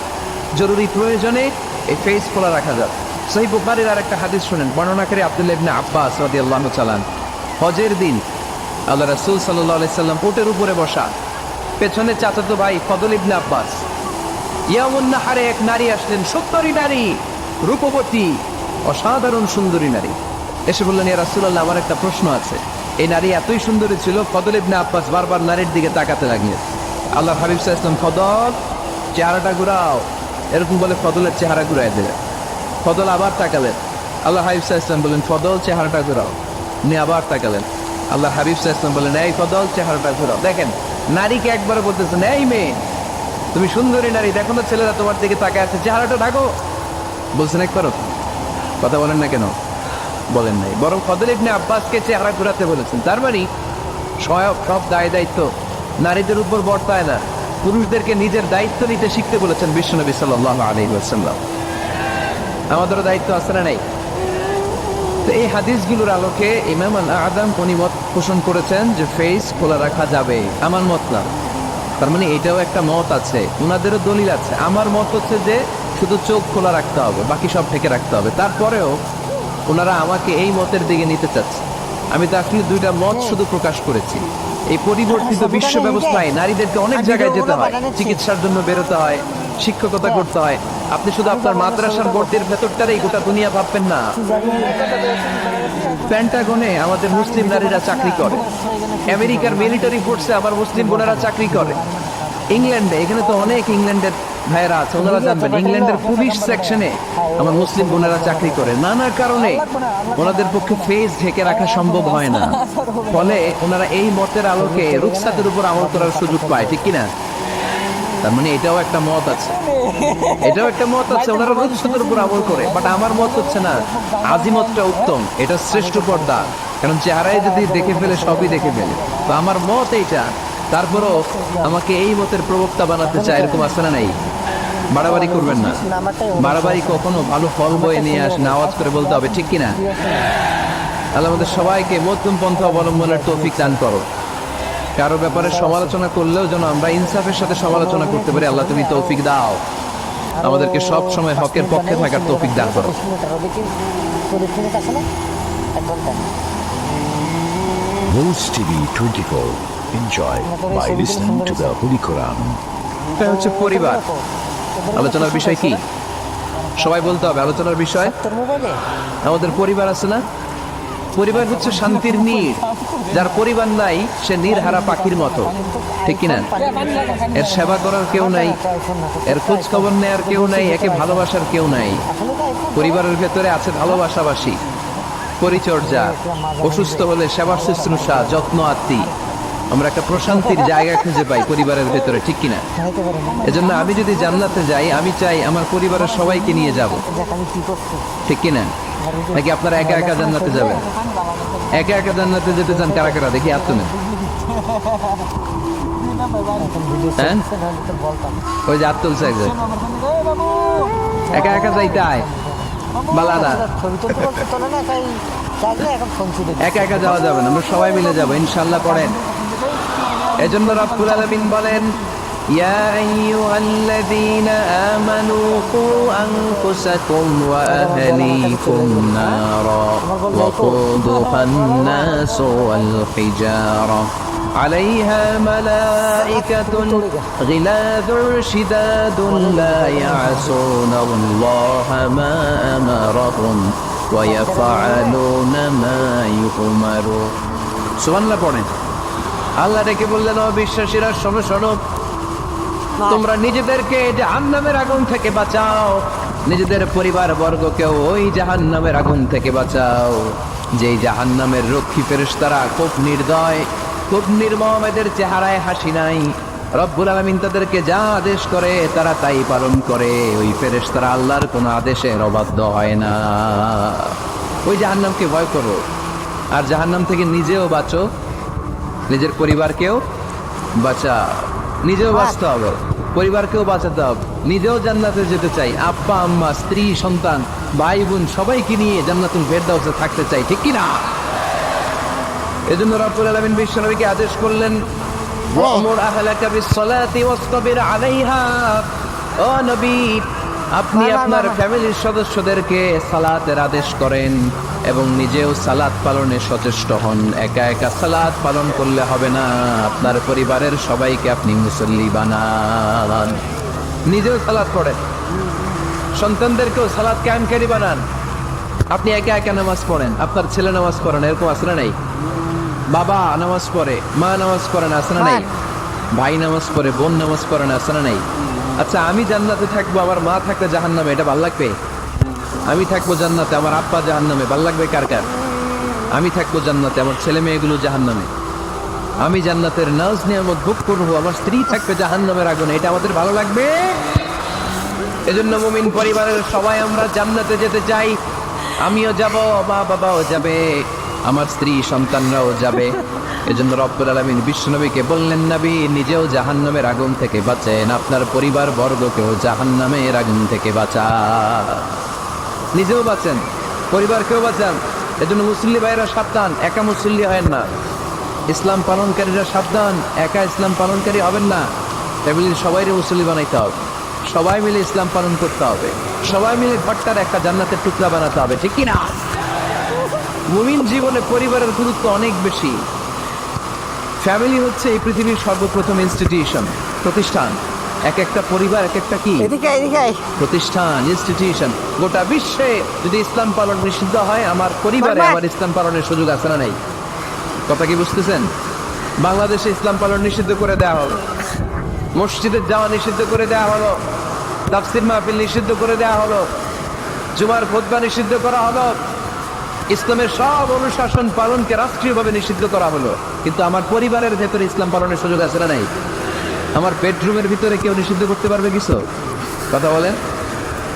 জরুরি প্রয়োজনে এই ফেস খোলা রাখা যায়। সহিহ বুখারীর আরেকটা হাদিস শুনেন, বর্ণনাকারী আব্দুল্লাহ ইবনে আব্বাস রাদিয়াল্লাহু তাআলা। হজের দিন আল্লাহ রাসূল সাল্লাল্লাহু আলাইহি সাল্লাম উটের উপরে বসা, পেছনে চাচাতো ভাই ফদল ইবনে আব্বাস। ইয়ামুন নাহারে এক নারী আসলেন, সুন্দরী নারী, রূপবতী, অসাধারণ সুন্দরী নারী। এসে বললেন, ইয়া রাসূলুল্লাহ, আমার একটা প্রশ্ন আছে। এই নারী এতই সুন্দরী ছিল, ফদল ইবনে আব্বাস বারবার নারীর দিকে তাকাতে লাগলেন। আল্লাহ হাবিব সাল্লাল্লাহু আলাইহি ওয়াসাল্লাম, ফদল চেহারাটা ঘুরাও, এরকম বলে ফদলের চেহারা ঘুরাই দিলেন। ফদল আবার তাকালেন। আল্লাহ হাবিব সাল্লাল্লাহু আলাইহি ওয়াসাল্লাম বললেন, ফদল চেহারাটা ঘুরাও। উনি আবার তাকালেন। আল্লাহ হাবিব সাল্লাল্লাহু আলাইহি ওয়াসাল্লাম বললেন, এই ফদল চেহারাটা ঘুরাও। দেখেন, নারীকে একবার বলতেছেন, এই মেয়ে তুমি সুন্দরী নারী, দেখো না ছেলেরা তোমার দিকে তাকায় আছে, চেহারাটা ঢাকো। বলছেন একবারও? কথা বলেন না কেন? বলেন নাই, বরং ফদল ইবনে আব্বাসকে চেহারা ঘুরাতে বলেছেন। তার মানে সব দায় দায়িত্ব নারীদের উপর বর্তায় না, পুরুষদেরকে নিজের দায়িত্ব নিতে শিখতে বলেছেন বিশ্বনবী সাল্লাল্লাহু আলাইহি ওয়াসাল্লাম। আমাদেরও দায়িত্ব আছে না নাই? তো এই হাদিসগুলোর আলোকে ইমাম আযম উনি মত পোষণ করেছেন যে ফেস খোলা রাখা যাবে। আমার মত না, তার মানে এটাও একটা মত আছে, ওনাদেরও দলিল আছে। আমার মত হচ্ছে যে শুধু চোখ খোলা রাখতে হবে, বাকি সব ঢেকে রাখতে হবে। তারপরেও ওনারা আমাকে এই মতের দিকে নিতে চাচ্ছে। আমি তো আসলে দুইটা মত শুধু প্রকাশ করেছি। এই পরিবর্তিত বিশ্ব ব্যবস্থায় নারীদেরকে অনেক জায়গায় যেতে হয়, চিকিৎসার জন্য বেরোতে হয়, শিক্ষকতা করতে হয়। আপনি শুধু আপনার মাদ্রাসার গর্তের ভেতরটারই গোটা দুনিয়া ভাববেন না। পেন্টাগনে আমাদের মুসলিম নারীরা চাকরি করে, আমেরিকার মিলিটারি ফোর্সে আমার মুসলিম বোনেরা চাকরি করে, ইংল্যান্ডে, এখানে তো অনেক ইংল্যান্ডের ভাইয়েরা আছে, ওনারা জানবেন, ইংল্যান্ডের পুলিশ সেকশনে আমার মুসলিম বোনেরা চাকরি করে। নানা কারণে ওনাদের পক্ষে ফেস ঢেকে রাখা সম্ভব হয় না, ফলে ওনারা এই মতের আলোকে রুখসাতের উপর আমল করার সুযোগ পায়, ঠিক কিনা? তার মানে এটাও একটা মত আছে, এটাও একটা মত আছে, ওনারা রুখসাতের উপর আমল করে। বাট আমার মত হচ্ছে না, আজিমতটা উত্তম, এটা শ্রেষ্ঠ পর্দা। কারণ চেহারায় যদি দেখে ফেলে সবই দেখে ফেলে। তো আমার মত এইটা, তারপরও আমাকে এই মতের প্রবক্তা বানাতে চায়, এরকম আছে না নাই? বাড়াবাড়ি করবেন না, বাড়াবাড়ি কখনো ভালো ফল বয়ে নিয়ে আসে না। আওয়াজ করে বলতে হবে, ঠিক কিনা? আল্লাহ আমাদের সবাইকে মধ্যম পন্থা অবলম্বনের তৌফিক দান করো। কারো ব্যাপারে সমালোচনা করলেও যেন আমরা ইনসাফের সাথে সমালোচনা করতে পারি। আল্লাহ তুমি তৌফিক দাও, আমাদেরকে সব সময় হকের পক্ষে থাকার তৌফিক দান করো। Wolves TV 24. Enjoy by listening to the Holy Quran. এটা হচ্ছে পরিবার। আলোচনার বিষয় কি? সবাই বলতে হবে আলোচনার বিষয়। আমাদের পরিবার আছে না, পরিবার হচ্ছে শান্তির নীড়। যার পরিবার নাই সে নীড়হারা পাখির মতো, ঠিক কিনা? এর সেবা করার কেউ নাই, এর খোঁজ খবর নেয়ার কেউ নাই, একে ভালোবাসার কেউ নাই। পরিবারের ভেতরে আছে ভালোবাসাবাসী, পরিচর্যা, অসুস্থ হলে সেবা শুশ্রূষা, যত্ন আত্মি। আমরা একটা প্রশান্তির জায়গা খুঁজে পাই পরিবারের ভেতরে, ঠিক কিনা? এজন্য আমি যদি জান্নাতে যাই, আমি চাই আমার পরিবারের সবাইকে নিয়ে যাব, ঠিক কিনা? নাকি আপনারা একা একা জান্নাতে যাবেন? একা একা জান্নাতে যেতে চান কারা কারা? দেখি হাত তুলেন। হ্যাঁ, ওই যে হাত তুলছে একজন। একা একা যাইতে আয় বালাদা, একা একা যাওয়া যাবে না, আমরা সবাই মিলে যাবো ইনশাল্লাহ। পড়েন। এজন্য রব্বুল আলামিন বলেন, ইয়া আইয়ুহাল্লাযীনা আমানু কু আনফুসাকুম ওয়া আহলিকুম নারা ওয়া কুদুহান নাসু ওয়াল হিজারা عليها ملائكة غلاظ شداد لا يعصون الله ما أمرهم ويفعلون ما يؤمرون। সুবহানাল্লাহ পড়েন। আল্লাহ ডেকে বললেন, ও বিশ্বাসীরা শোনো শোনো, তোমরা নিজেদেরকে জাহান্নামের আগুন থেকে বাঁচাও, নিজেদের পরিবার বর্গকেও ওই জাহান্নামের আগুন থেকে বাঁচাও, যেই জাহান্নামের রক্ষী ফেরেশতারা খুব নির্দয়, খুব নির্মম, এদের চেহারায় হাসি নাই। রব্বুল আলামিন তাদেরকে যা আদেশ করে তারা তাই পালন করে। ওই ফেরেশতারা আল্লাহর কোনো আদেশের অবাধ্য হয় না। ওই জাহান্নামকে ভয় করো, আর জাহান্নাম থেকে নিজেও বাঁচো, নিজের পরিবারকেও বাঁচা। নিজেও বাঁচতে হবে, পরিবারকেও বাঁচাতে হবে। নিজেও জান্নাতে যেতে চাই, আব্বা আম্মা স্ত্রী সন্তান ভাই বোন সবাইকে নিয়ে জান্নাতুল ফেরদাউসে থাকতে চাই, ঠিক কি না? এজন্য রব্বুল আলামিন বিশ্বনবীকে আদেশ করলেন, ওয়ামুর আহলাকা বিসসালাতি ওয়াসতাবির আলাইহা। ও নবী, আপনি আপনার ফ্যামিলির সদস্যদেরকে সালাতের আদেশ করেন এবং নিজেও সালাত পালনে সচেষ্ট হন। একা একা সালাত পালন করলে হবে না, আপনার পরিবারের সবাইকে আপনি মুসল্লি বানান। নিজেও সালাত পড়েন, সন্তানদেরকেও সালাত কায়েমকারী বানান। আপনি একা একা নামাজ পড়েন, আপনার ছেলে নামাজ পড়েন, এরকম আছে না নাই? বাবা নামাজ পড়ে, মা নামাজ পড়েন, আছে না নাই? ভাই নামাজ পড়ে, বোন নামাজ পড়েন, আছে না নাই? আচ্ছা, আমি জান্নাতে থাকবো, আমার মা থাকলে জাহান্নামে, এটা ভাল লাগবে? আমি থাকবো জান্নাতে, আমার আব্বা জাহান্নামে, ভাল লাগবে কার কার? আমি থাকবো জান্নাতে, আমার ছেলে মেয়েগুলো জাহান্নামে। আমি জান্নাতের নাজ নিয়ামত ভোগ করবো, আমার স্ত্রী থাকবে জাহান্নামের আগুনে, এটা আমাদের ভালো লাগবে? এজন্য মুমিন পরিবারের সবাই আমরা জান্নাতে যেতে চাই। আমিও যাব, মা বাবাও যাবে, আমার স্ত্রী সন্তানরাও যাবে। এজন্য রব্বুল আলামিন বিশ্বনবীকে বললেন, নবী নিজেও জাহান্নামের আগুন থেকে বাঁচেন, আপনার পরিবার বর্গকেও জাহান্নামের আগুন থেকে বাঁচান। নিজেও বাঁচেন, পরিবারকেও বাঁচান। এজন্য মুসল্লি ভাইরা সাবধান, একা মুসল্লি হয় না। ইসলাম পালনকারীরা সাবধান, একা ইসলাম পালনকারী হবেন না। ফ্যামিলির সবাইরে মুসল্লি বানাইতে হবে, সবাই মিলে ইসলাম পালন করতে হবে, সবাই মিলে ঘরটার একটা জান্নাতের টুকরা বানাতে হবে, ঠিক কি না? মুমিন জীবনে পরিবারের গুরুত্ব অনেক বেশি। ফ্যামিলি হচ্ছে এই পৃথিবীর সর্বপ্রথম ইনস্টিটিউশন, প্রতিষ্ঠান। এক একটা পরিবার এক একটা কি প্রতিষ্ঠান, ইনস্টিটিউশন। গোটা বিশ্বে যদি ইসলাম পালন নিষিদ্ধ হয়, আমার পরিবারে আমার ইসলাম পালনের সুযোগ আছে না নাই? কথা কি বুঝতেছেন? বাংলাদেশে ইসলাম পালন নিষিদ্ধ করে দেওয়া হলো, মসজিদে যাওয়া নিষিদ্ধ করে দেওয়া হলো, তাফসীর মাহফিল নিষিদ্ধ করে দেওয়া হলো, জুমার খুতবা নিষিদ্ধ করা হলো, ইসলামের সব অনুশাসন পালনকে রাষ্ট্রীয়ভাবে নিষিদ্ধ করা হলো। কিন্তু আমার পরিবারের ভেতরে ইসলাম পালনের সুযোগ আছে না নাই? আমার বেডরুমের ভিতরে কেউ নিষিদ্ধ করতে পারবে কিছু? কথা বলেন।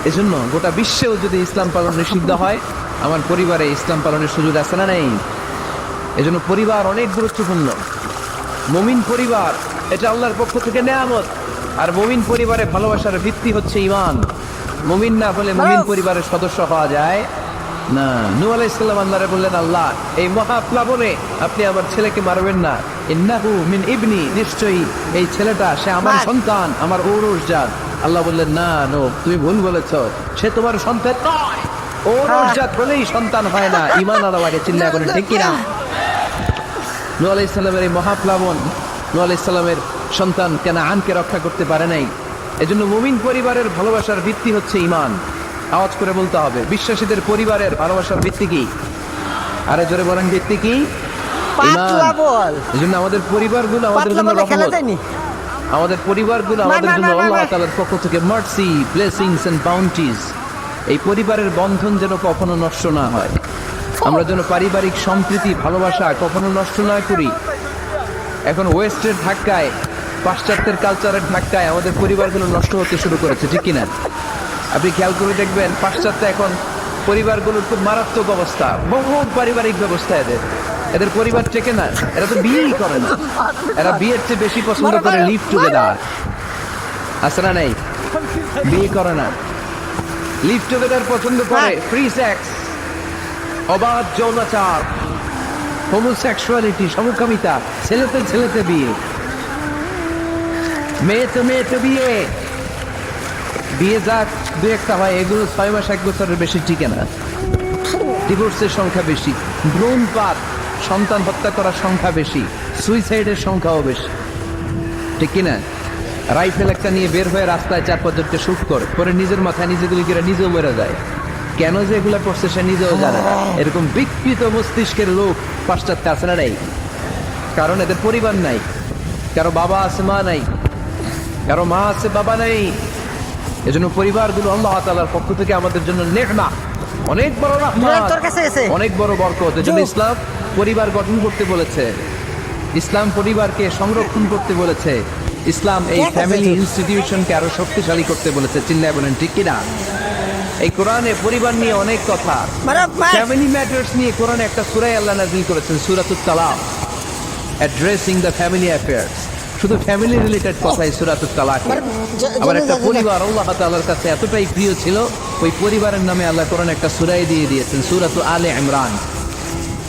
এজন্য গোটা বিশ্বেও যদি ইসলাম পালন নিষিদ্ধ হয়, আমার পরিবারে ইসলাম পালনের সুযোগ আছে না নাই? এজন্য পরিবার অনেক গুরুত্বপূর্ণ। মুমিন পরিবার এটা আল্লাহর পক্ষ থেকে নেয়ামত। আর মুমিন পরিবারে ভালোবাসার ভিত্তি হচ্ছে ঈমান। মুমিন না হলে মুমিন পরিবারের সদস্য হওয়া যায় না। নূহ আলাইহিস সালাম আল্লাহরে বললেন, আল্লাহ এই মহাপ্লাবনে আপনি আমার ছেলেকে মারবেন না। ইন্নাহু মিন ইবনি, নিশ্চয়ই এই ছেলেটা সে আমার সন্তান, আমার ঔরসজাত। আল্লাহ বললেন, না নূহ, তুমি ভুল বলেছো, সে তোমার সন্তান নয়। ঔরসজাত হলেই সন্তান হয় না। ঈমান আনার আগে চিল্লায় বলেন, ঠিক কি না? নূহ আলাইহিস সালামের এই মহাপ্লাবন, নূহ আলাইহিস সালামের সন্তান কানাআনকে রক্ষা করতে পারে নাই। এজন্য মুমিন পরিবারের ভালোবাসার ভিত্তি হচ্ছে ঈমান। আওয়াজ করে বলতে হবে। বিশ্বাসীদের পরিবারের ভালোবাসার ভিত্তি কি? আরে জোরে বলেন, ভিত্তি কি? পাতলা বল। এই জন্য আমাদের পরিবারগুলো আমাদের পাতলা জন্য বলে খেলা রহমত। যায়নি। আমাদের পরিবারগুলো আমাদের মার, জন্য মার, মার, আল্লাহ মার। তাআলার পক্ষ থেকে মার্সি, ব্লেসিংস এন্ড বাউন্টিজ। এই পরিবারের বন্ধন যেন কখনো নষ্ট না হয়। আমরা যেন পারিবারিক সম্প্রীতি, ভালোবাসা কখনো নষ্ট না করি। এখন ওয়েস্টের ধাক্কায়, পাশ্চাত্যের কালচারের ধাক্কায় আমাদের পরিবারগুলো নষ্ট হতে শুরু করেছে, ঠিক কিনা? আপনি খেয়াল করে দেখবেন, পাশ্চাত্য এখন পরিবারগুলোর খুব মারাত্মক অবস্থা, বহুত পারিবারিক ব্যবস্থা এদের। এদের পরিবার টেকে না, এরা তো বিয়েই করে না। এরা বিয়ের চেয়ে বেশি পছন্দ করে লিভ টুগেদার। আছে না নাই? বিয়ে করে না, লিভ টুগেদার পছন্দ করে। ফ্রি সেক্স, অবাধ যৌনাচার, হোমোসেক্সুয়ালিটি, সমকামিতা, ছেলেতে ছেলেতে বিয়ে, মেয়েতে মেয়েতে বিয়ে। বিয়ে যাক দু একটা হয়, এগুলো 6 মাস 1 বছরের বেশি টিকে না। ডিভোর্সের সংখ্যা বেশি, ভ্রূণপাত, সন্তান হত্যা করার সংখ্যা বেশি, সুইসাইডের সংখ্যাও বেশি, ঠিক কিনা? রাইফেল একটা নিয়ে বের হয়ে রাস্তায় 4-5 জনকে শুট করে নিজের মাথায় নিজে গুলি করে নিজেও মরে যায়। কেন যে এগুলা করছে সে নিজেও জানে না। এরকম বিকৃত মস্তিষ্কের লোক পাশ্চাত্যে আছে না নাই? কারণ এদের পরিবার নাই, কারো বাবা আছে মা নাই, কারো মা আছে বাবা নাই। এজন্য পরিবারগুলো আল্লাহ তাআলার পক্ষ থেকে আমাদের জন্য নেকমা, অনেক বড় রহমত, তোর কাছে এসে অনেক বড় বরকত। এজন্য ইসলাম পরিবার গঠন করতে বলেছে, ইসলাম পরিবারকে সংরক্ষণ করতে বলেছে, ইসলাম এই ফ্যামিলি ইনস্টিটিউশনকে আরো শক্তিশালী করতে বলেছে। চিল্লায় বলেন ঠিক কিনা? এই কোরআনে পরিবার নিয়ে অনেক কথা, ফ্যামিলি ম্যাটার্স নিয়ে কোরআনে একটা সূরা আল্লাহ নাযিল করেছেন, সূরাতুত তালাক, অ্যাড্রেসিং দ্য ফ্যামিলি অ্যাফেয়ার্স। শুধু ফ্যামিলি রিলেটেড কথাই সূরাতুত তালাক। আবার একটা পরিবার আল্লাহ তাআলার কাছে এতটাই প্রিয় ছিল, ওই পরিবারের নামে আল্লাহ কোরআনে একটা সূরাই দিয়ে দিয়েছেন, সূরাতু আলে ইমরান।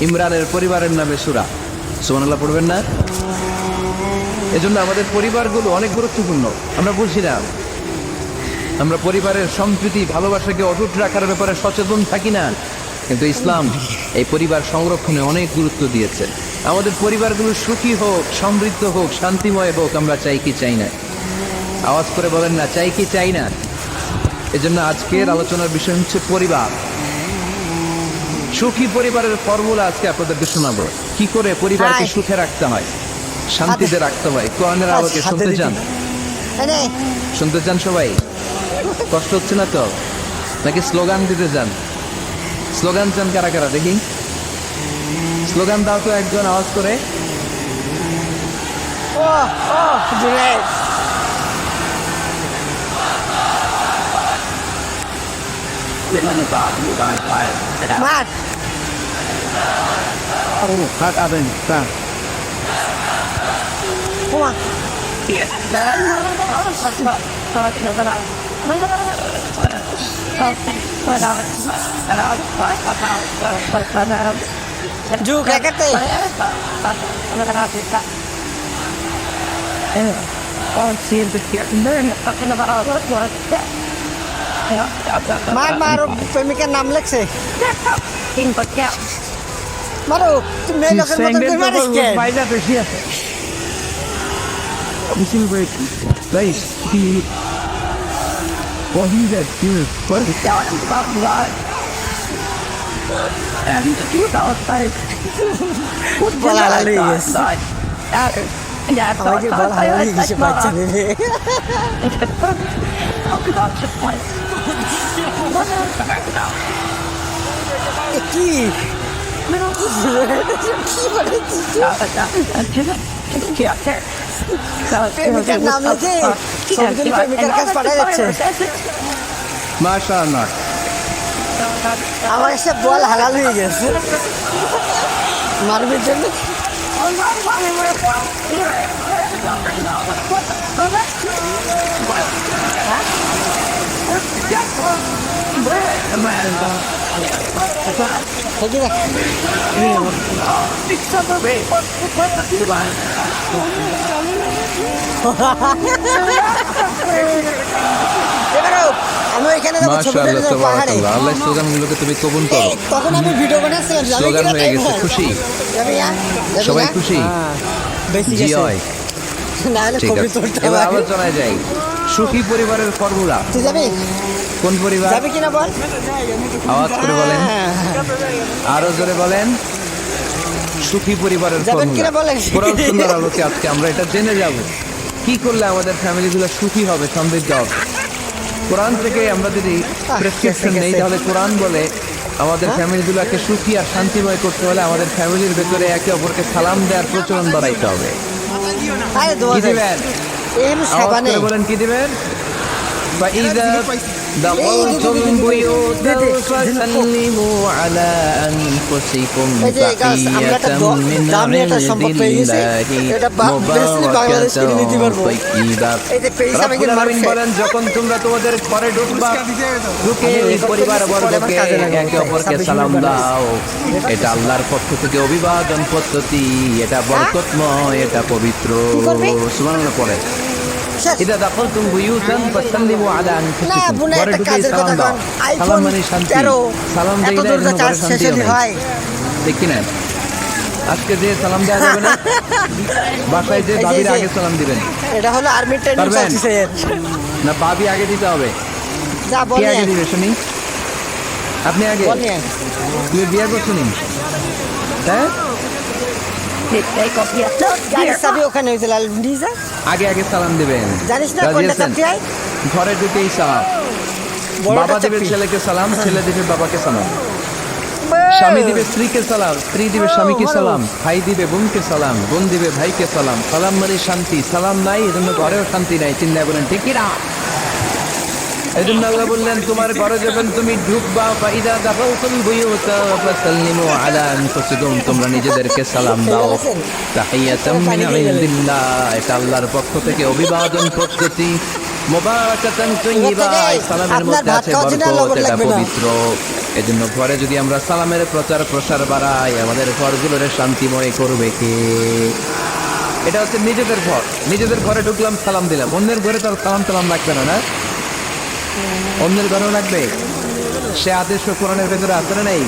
ইমরানের পরিবারের নামে সূরা। সুবহানাল্লাহ পড়বেন না? এজন্য আমাদের পরিবারগুলো অনেক গুরুত্বপূর্ণ। আমরা বুঝি না, আমরা পরিবারের সম্প্রীতি, ভালোবাসাকে অটুট রাখার ব্যাপারে সচেতন থাকি না। কিন্তু ইসলাম এই পরিবার সংরক্ষণে অনেক গুরুত্ব দিয়েছে। আমাদের পরিবারগুলো সুখী হোক, সমৃদ্ধ হোক, শান্তিময় হোক, আমরা চাই কি চাই না? আওয়াজ করে বলেন না, চাই কি চাই না? এজন্য আজকের আলোচনার বিষয় হচ্ছে পরিবার। সুখী পরিবারের ফর্মুলা আজকে আপনাদেরকে শোনাবো, কি করে পরিবারকে সুখে রাখতে হয়, শান্তিতে রাখতে হয়। কোরআনের আলোকে শুনতে চান? শুনতে চান সবাই? কষ্ট হচ্ছে না তো? নাকি স্লোগান দিতে চান? স্লোগান চান কারা কারা দেখি? স্লোগান দাও তো একজন, আওয়াজ করে। মার প্রেমিকার নাম লেখছে। মারো, তুমি মেয়ে লোকের মতো তুমি মারিস কেন? বলা হারালো গেছে। আমাকে বলা হারালো গেছে বাচ্চা নেবে। কি প্রেমিকার নাম লিখে ছবিগুলি প্রেমিকার কাছে পাঠিয়ে যাচ্ছে। মাশাআল্লাহ, আমার এসে বল হালাল হয়ে গেছে মারবির জন্য। আমি ওইখানে মাশাআল্লাহ, সুবহানাল্লাহ। আল্লাহ স্লোগানগুলোকে তুমি কবুল করো। তখন আমি ভিডিও বানাচ্ছিলাম, স্লোগান হয়ে গেছে, খুশি সবাই? খুশি? জি হয়। না হলে ঠিক কবি আছে, তোরটা এবার আলোচনায় যাই। সুখী পরিবারের ফর্মুলা। তুই যাবি? কোন পরিবার? যাবে কিনা বল। আওয়াজ করে বলেন, আরো জোরে বলেন। সুখী পরিবারের যাবেন ফর্মুলা। কিনা বলেন। কোরআন সুন্নাহর আলোকে আজকে আমরা এটা জেনে যাব, কি করলে আমাদের ফ্যামিলিগুলো সুখী হবে, সমৃদ্ধ হবে। কোরআন থেকে আমরা যদি প্রেসক্রিপশন নেই, তাহলে কোরআন বলে আমাদের ফ্যামিলিগুলোকে সুখী আর শান্তিময় করতে হলে আমাদের ফ্যামিলির ভেতরে একে অপরকে সালাম দেওয়ার প্রচলন বাড়াইতে হবে। আরে দোয়া কি দেয়। দিবেন? এই হলো আওয়াজ সাবানে। করে বলেন, কি দিবেন? فإذا دخلتم بيوتا فسلموا على أنفسكم এই যে গাছ, আমরা একটা تحية من দামি একটা عند সম্পদ পেয়ে গেছি। الله এটা বেসলি বাংলাদেশ কিনে নিতে পারবো। طيبة। এই যে পেইসা রব্বুল ব্যাংকের আলামিন মার্কেট। বলেন, যখন তোমরা তোমাদের ঘরে ঢুকবা, ঢুকে ওই পরিবার বর্গকে একে অপরকে সালাম দাও। এটা আল্লাহর পক্ষ থেকে অভিবাদন পদ্ধতি, এটা বরকতময়, এটা পবিত্র। করবে? সুবহানাল্লাহ পড়ে। শেষ। ইদা দাখালতুম বুয়ুতান ফাসাল্লিমু আলা না, আনফুসিকুম। বুনে ঘরে একটা ঢুকেই কাজের সালাম কথা দাও। কন। সালাম আইফোন মানে শান্তি। 13 সালাম এত দেই না, দূর এজন্য চার্জ ঘরে শেষ শান্তিও হলি নাই। হয়। ঠিক কি না? আজকে যে সালাম দেওয়া যাবে না, বাসায় যে এই যে, ভাবির এই যে। আগে সালাম দিবেন, এটা হলো আর্মি ট্রেনিং পারবেন? চলছে। না ভাবি আগে দিতে হবে? যা কে বলে আগে দিবে শুনি? আপনি আগে? বলে তুমি বিয়ে করছো নি? হ্যাঁ, গাড়ির চাবি ওখানে হয়েছিল নিজে আগে আগে সালাম দিবেন। জানিস না রাজি কোনটা আছেন? চাপতে হয়? ঘরে ঢুকেই সালাম। বড়টা বাবা দিবে চাপি। ছেলেকে সালাম, ছেলে দিবে বাবাকে সালাম। স্বামী দিবে স্ত্রীকে সালাম, স্ত্রী দিবে স্বামীকে সালাম, ভাই দিবে বোনকে সালাম, বোন দিবে ভাইকে সালাম। সালাম মানে শান্তি। সালাম নাই, এজন্য ঘরেও শান্তি নাই। চিন্তায় বলেন ঠিক কিনা? এই জন্য আল্লাহ বললেন, তোমার ঘরে যখন তুমি ঢুকবা, ফাইদা দাখালতুম বুয়ুতা ফাসাল্লিমু আলা আনফুসিকুম, তোমরা নিজেদেরকে সালাম দাও। তাহিয়াতাম মিন ইনদিল্লাহ, এটা আল্লাহর পক্ষ থেকে অভিবাদন পদ্ধতি। মুবারাকাতান তাইয়্যিবা, এই সালামের মধ্যে আছে বরকত, এটা পবিত্র। এজন্য ঘরে যদি আমরা সালামের প্রচার প্রসার বাড়াই, আমাদের ঘরগুলোর শান্তিময় করবে কে? এটা হচ্ছে নিজেদের ঘর। নিজেদের ঘরে ঢুকলাম, সালাম দিলাম। অন্যের ঘরে তো আর সালাম টালাম রাখবে না, না? অন্যের ঘরেও লাগবে। সে আদেশ কোরআনের ভেতরে আছে না নেই?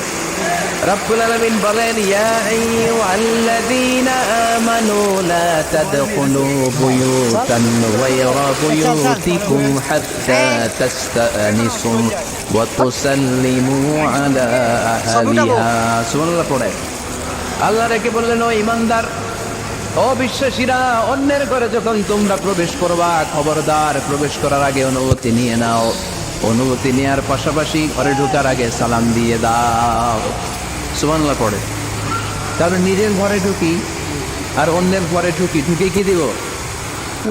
রব্বুল আলামিন বলেন, ইয়া আইয়ুহাল্লাযীনা আমানু লা তাদখুলু বুয়ুতান গায়রা বুয়ুতিকুম হাত্তা তাস্তানিসু ওয়া তুসাল্লিমু আলা আহলিহা। সুবহানাল্লাহ পড়ে। আল্লাহ রেখে বললেন, ও ঈমানদার, ও বিশ্বাসীরা, অন্যের ঘরে যখন তোমরা প্রবেশ করবা, খবরদার প্রবেশ করার আগে অনুমতি নিয়ে নাও। অনুমতি নেওয়ার পাশাপাশি ঘরে ঢোকার আগে সালাম দিয়ে দাও। সুবহানাল্লাহ পড়ে। তাহলে নিজের ঘরে ঢুকি আর অন্যের ঘরে ঢুকি, ঢুকে কি দিব?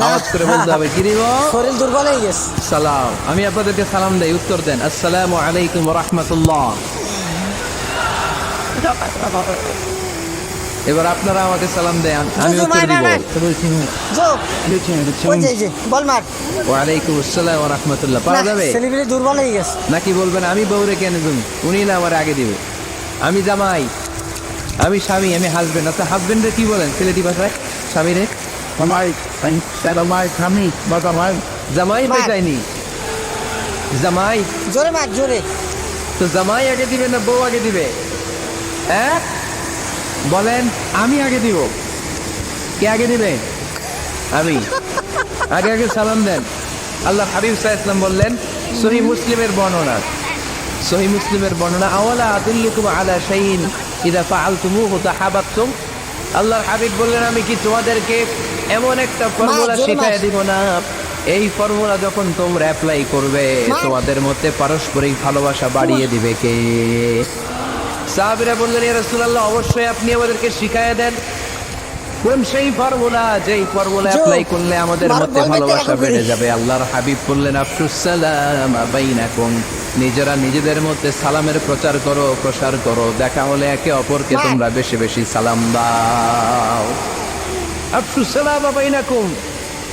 আওয়াজ করে বলতে হবে, কি দিব? শরীর দুর্বল হয়ে গেছে। সালাম। আমি আপনাদেরকে সালাম দেই, উত্তর দেন, আসসালামু আলাইকুম ওয়া রাহমাতুল্লাহ। এবার আপনারা আমাকে সালাম দেন, আমি বুঝো উত্তর দিব। মার, যোগ। ওই যে, এই যে, বল মার। ওয়ালাইকুম আসসালাম ওয়া রাহমাতুল্লাহ। পাওয়া না, যাবে? ছেলেপিলে দুর্বল হয়ে গেছে। নাকি বলবেন আমি বউরে কেন দিন, উনি না আমার আগে দিবে? আমি জামাই, আমি স্বামী, আমি হাজবেন্ড। আচ্ছা হাজবেন্ডে কি বলেন সিলেটি ভাষায়? স্বামীরে জামাই, স্বামী বা জামাই। জামাই মার। বেচাইনি, জামাই। জোরে মার, জোরে। তো জামাই আগে দিবে না বউ আগে দিবে? হ্যাঁ বলেন, আমি আগে দিব। কে আগে দিবে? আমি। আগে আগে সালাম দেন। আল্লাহ হাবিব সাল্লাল্লাহু আলাইহি ওয়াসাল্লাম বললেন, সহিহ মুসলিমের বর্ণনা, সহিহ মুসলিমের বর্ণনা, আওয়ালা আদুল্লুকুম আলা শাইইন ইযা ফাআলতুমুহু তাহাবাবতুম। আল্লাহর হাবিব বললেন, আমি কি তোমাদেরকে এমন একটা ফর্মুলা জোরে শিখায় মার। দিব না, এই ফর্মুলা যখন তোমরা অ্যাপ্লাই করবে, মার। তোমাদের মধ্যে পারস্পরিক ভালোবাসা বাড়িয়ে দিবে কে? সাহাবীরা বললেন, ইয়া রাসূলুল্লাহ, অবশ্যই আপনি আমাদেরকে শিখায় দেন কোন সেই ফর্মুলা, যেই ফর্মুলা অ্যাপ্লাই করলে আমাদের মারুফ মধ্যে বলবে ভালোবাসা তেরা বেড়ে করি। যাবে। আল্লাহর হাবিব বললেন, আফশুস সালাম বাইনাকুম, নিজেরা নিজেদের মধ্যে সালামের প্রচার করো, প্রসার করো। দেখা হলে একে অপরকে মার। তোমরা বেশি বেশি সালাম দাও। আফশুস সালাম বাইনাকুম,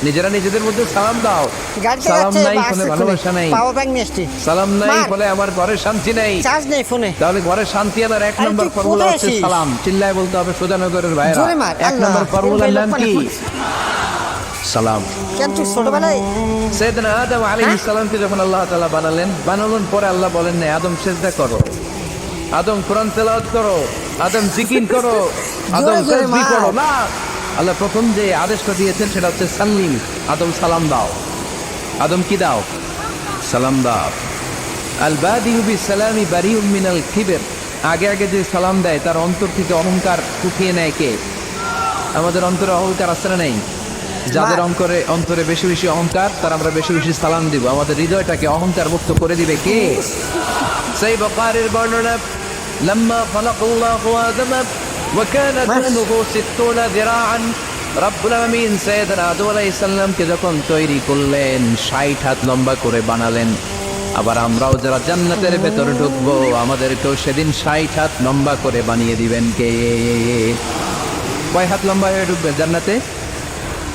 নিজেরা নিজেদের মধ্যে সালাম দাও। গাড়িতে সালাম যাচ্ছে, নাই, বা ফোনে আসছে ভালোবাসা নাই। পাওয়ার ব্যাংক নিয়ে আসছি। সালাম নাই মার। ফলে আমার ঘরে শান্তি নেই। চার্জ নেই ফোনে। তাহলে ঘরে শান্তি আনার এক আরে নম্বর তুই ফর্মুলা কোথায় হচ্ছে আছিস? সালাম। চিল্লায় বলতে হবে সোজানগরের ভাইরা, জোরে মার। এক আল্লাহ, নম্বর ফর্মুলার নাম কি? সালাম। কেন তুই ছোটবেলায় সাইয়েদনা আদম আলাইহিস সালামকে যখন আল্লাহ তাআলা বানালেন পরে আল্লাহ বলেন না, আদম সিজদা করো, আদম কোরআন তেলাওয়াত করো, আদম জিকির করো, আদম জোরে জোরে তাসবিহ মার। করো। না, আল্লাহ প্রথম যে আদেশটা দিয়েছেন সেটা হচ্ছে সাল্লিম, আদম সালাম দাও। আদম কি দাও? সালাম দাও। আল বাদিউ বিসসালামি বারিউম মিনাল কিবর, আগে আগে যে সালাম দেয় তার অন্তর থেকে অহংকার উঠিয়ে নেয় কে? আমাদের অন্তরে অহংকার আছে না নেই? যাদের অন্তরে বেশি বেশি অহংকার, তার আমরা বেশি বেশি সালাম দিব। আমাদের হৃদয়টাকে অহংকার মুক্ত করে দিবে কে? সেই বুখারীর বর্ণনা, লাম্মা খালাকাল্লাহু আদম ওয়া কানা তুনুহু 60 যিরাআন, রব্বুল আলামিন সাইয়েদনা আদম আলাইহিস সালামকে যখন তৈরি করলেন 60 হাত লম্বা করে বানালেন। আবার আমরাও যারা জান্নাতের ভেতরে ঢুকবো, আমাদেরকেও সেদিন 60 হাত লম্বা করে বানিয়ে দিবেন কে? কয় হাত লম্বা হয়ে ঢুকবে জান্নাতে?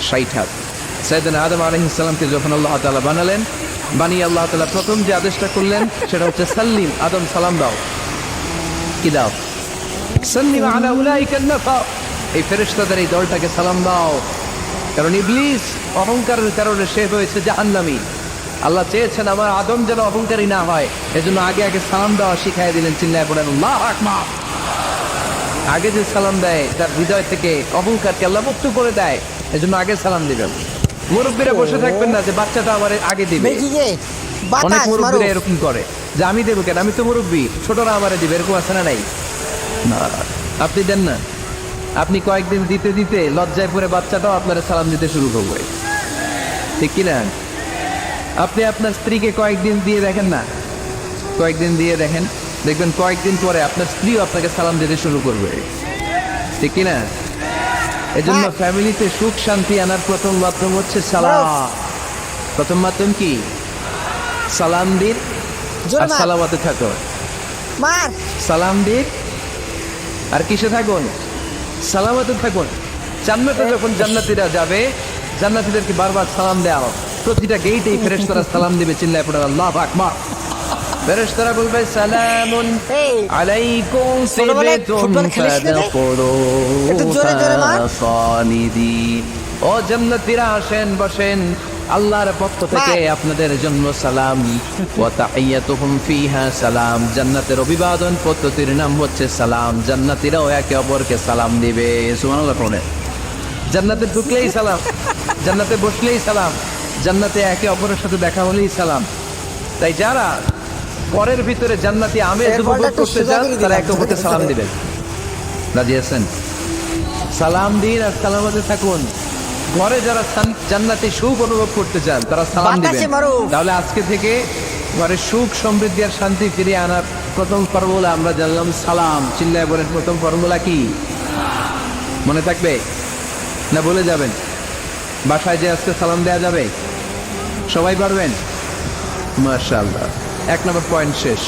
60 হাত। সাইয়েদনা আদম আলাইহিস সালামকে যখন আল্লাহ তাআলা বানালেন, বানিয়ে আল্লাহ তাআলা প্রথম যে আদেশটা করলেন সেটা হচ্ছে সাল্লিম, আদম সালাম দাও। কি দাও? সাল্লিম আলা উলাইকা নাফার, এই ফেরেশতাদের এই দলটাকে সালাম দাও। কারণ ইবলিস অহংকারের কারণে সে হয়েছে জাহান্নামী। আল্লাহ চেয়েছেন আমার আদম যেন অহংকারী না হয়, এজন্য আগে আগে সালাম দেওয়া শিখাই দিলেন। চিল্লায় পড়েন আল্লাহু আকবার। আগে যে সালাম দেয় তার হৃদয় থেকে অহংকারকে আল্লাহ মুক্ত করে দেয়, এজন্য আগে সালাম দিবেন। মুরব্বীরা বসে থাকবেন না যে বাচ্চাটা আমার আগে দিবে। অনেক মুরব্বীরা এরকম করে যে আমি দেবো কেন, আমি তো মুরব্বী, ছোটরা আমারে দিবে, এরকম আছে না নাই? না, আপনি দেন না। আপনি কয়েকদিন দিতে দিতে লজ্জায় পড়ে বাচ্চাটাও আপনার সালাম দিতে শুরু করবে, ঠিক কিনা? আপনি আপনার স্ত্রীকে কয়েকদিন দিয়ে দেখেন না, কয়েকদিন দিয়ে দেখেন, দেখবেন কয়েকদিন পরে আপনার স্ত্রীও আপনাকে সালাম দিতে শুরু করবে, ঠিক কিনা? এজন্য ফ্যামিলিতে সুখ শান্তি আনার প্রথম মাধ্যম হচ্ছে সালাম। প্রথম মাধ্যম কি? সালাম দিন আর সালাওয়াতে থাকো। সালাম দিন আর কিসে থাকুন? সালাওয়াতে থাকুন। জান্নাতে যখন জান্নাতীরা যাবে, জান্নাতীদেরকে বারবার সালাম দেওয়া হবে। প্রতিটা গেটেই ফেরেশতারা সালাম দিবে। চিল্লায় পড়ে আল্লাহু আকবার। ফেরেশতারা বলবে সালামুন আলাইকুম সিবতুম খালিদিন। ও জান্নাতীরা আসেন, বসেন, আল্লাহর পক্ষ থেকে আপনাদের জন্য সালাম। ওয়া তাহিয়াতুহুম ফিহা সালাম, জান্নাতের অভিবাদন পদ্ধতির নাম হচ্ছে সালাম। জান্নাতীরাও একে অপরকে সালাম দিবে। সুবহানাল্লাহ পড়ে। জান্নাতে ঢুকলেই সালাম, জান্নাতে বসলেই সালাম, জান্নাতে একে অপরের সাথে দেখা হলেই সালাম। তাই যারা পরের ভিতরে জান্নাতি আমেজ উপভোগ করতে চান তারা একে অপরকে সালাম দিবেন। রাজি আছেন? সালাম দিন আর সালামতে থাকুন। ঘরে যারা জান্নাতি সুখ অনুভব করতে চান তারা সালাম দিবেন। তাহলে আজকে থেকে ঘরে সুখ সমৃদ্ধি আর শান্তি ফিরিয়ে আনার প্রথম ফর্মুলা আমরা জানলাম সালাম। চিল্লায় বলেন প্রথম ফর্মুলা কি? মনে থাকবে না বলে যাবেন? বাসায় যে আজকে সালাম দেয়া যাবে? সবাই পারবেন? মাশাআল্লাহ। 1 নম্বর পয়েন্ট শেষ।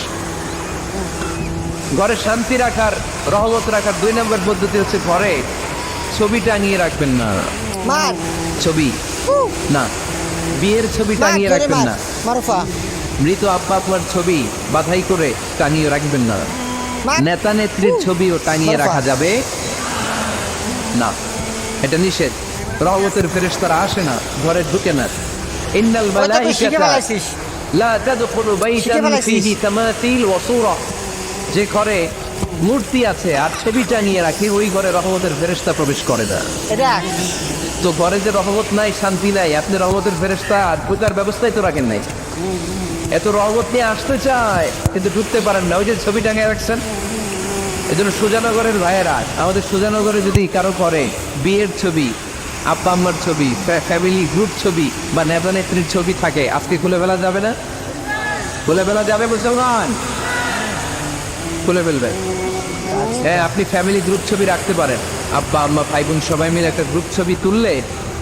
ঘরে শান্তি রাখার, রহমত রাখার 2 নম্বর পদ্ধতি হচ্ছে ঘরে ছবি টাঙিয়ে রাখবেন না। ছবি না, বিয়ের ছবি টাঙিয়ে রাখবেন না। মৃত আব্বা আপনার ছবি বাধাই করে টাঙিয়ে রাখবেন না। নেতা নেত্রীর ছবিও টাঙিয়ে রাখা যাবে না, এটা নিষেধ। রহমতের ফেরেশতারা আসে না, ঘরে ঢুকে না। ইন্নাল মালাইকাতা লা তাদখুলু বাইতান ফীহি তামাসিল ওয়া সূরা, যে ঘরে মূর্তি আছে আর ছবি টাঙিয়ে রাখে ওই ঘরে রহমতের ফেরেশতা প্রবেশ করে না। তো ঘরে যে রহমত নাই, শান্তি নাই, আপনি রহমতের ফেরেশতা আর ঢোকার ব্যবস্থাই তো রাখেন নাই। এত রহমত নিয়ে আসতে চায় কিন্তু ঢুকতে পারেন না, ওই যে ছবি টাঙিয়ে রাখছেন। এই জন্য সুজানগরের ভাইয়েরা, আমাদের সুজানগরে যদি কারো ঘরে বিয়ের ছবি, আব্বা আম্মার ছবি, ফ্যামিলি গ্রুপ ছবি বা নেতা নেত্রীর ছবি থাকে, আজকে খুলে ফেলা যাবে না? খুলে ফেলা যাবে মুসলমান? খুলে ফেলবেন। হ্যাঁ, আপনি ফ্যামিলি গ্রুপ ছবি রাখতে পারেন। আব্বা আম্মা ভাই বোন সবাই মিলে একটা গ্রুপ ছবি তুললে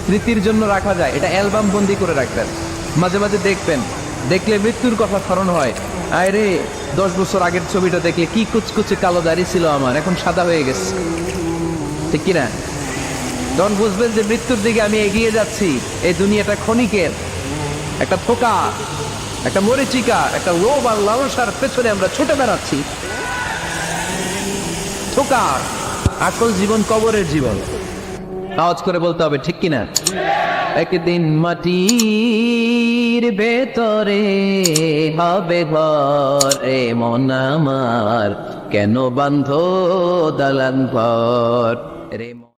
স্মৃতির জন্য রাখা যায়। এটা অ্যালবাম বন্দি করে রাখবেন, মাঝে মাঝে দেখবেন। দেখলে মৃত্যুর কথা স্মরণ হয়। আয় রে, 10 বছর আগের ছবিটা দেখলে কি কুচকুচে কালো দাড়ি ছিল আমার, এখন সাদা হয়ে গেছে, ঠিক কিনা? তখন বুঝবেন যে মৃত্যুর দিকে আমি এগিয়ে যাচ্ছি। এই দুনিয়াটা ক্ষণিকের, একটা ধোঁকা, একটা মরিচিকা, একটা লোভ আর লালসার পেছনে আমরা ছুটে বেড়াচ্ছি। ধোঁকা, আসল জীবন কবরের জীবন। আওয়াজ করে বলতে হবে, ঠিক কিনা? একদিন মাটির ভেতরে হবে ঘরে মন আমার, কেন বাঁধো দালান ঘর।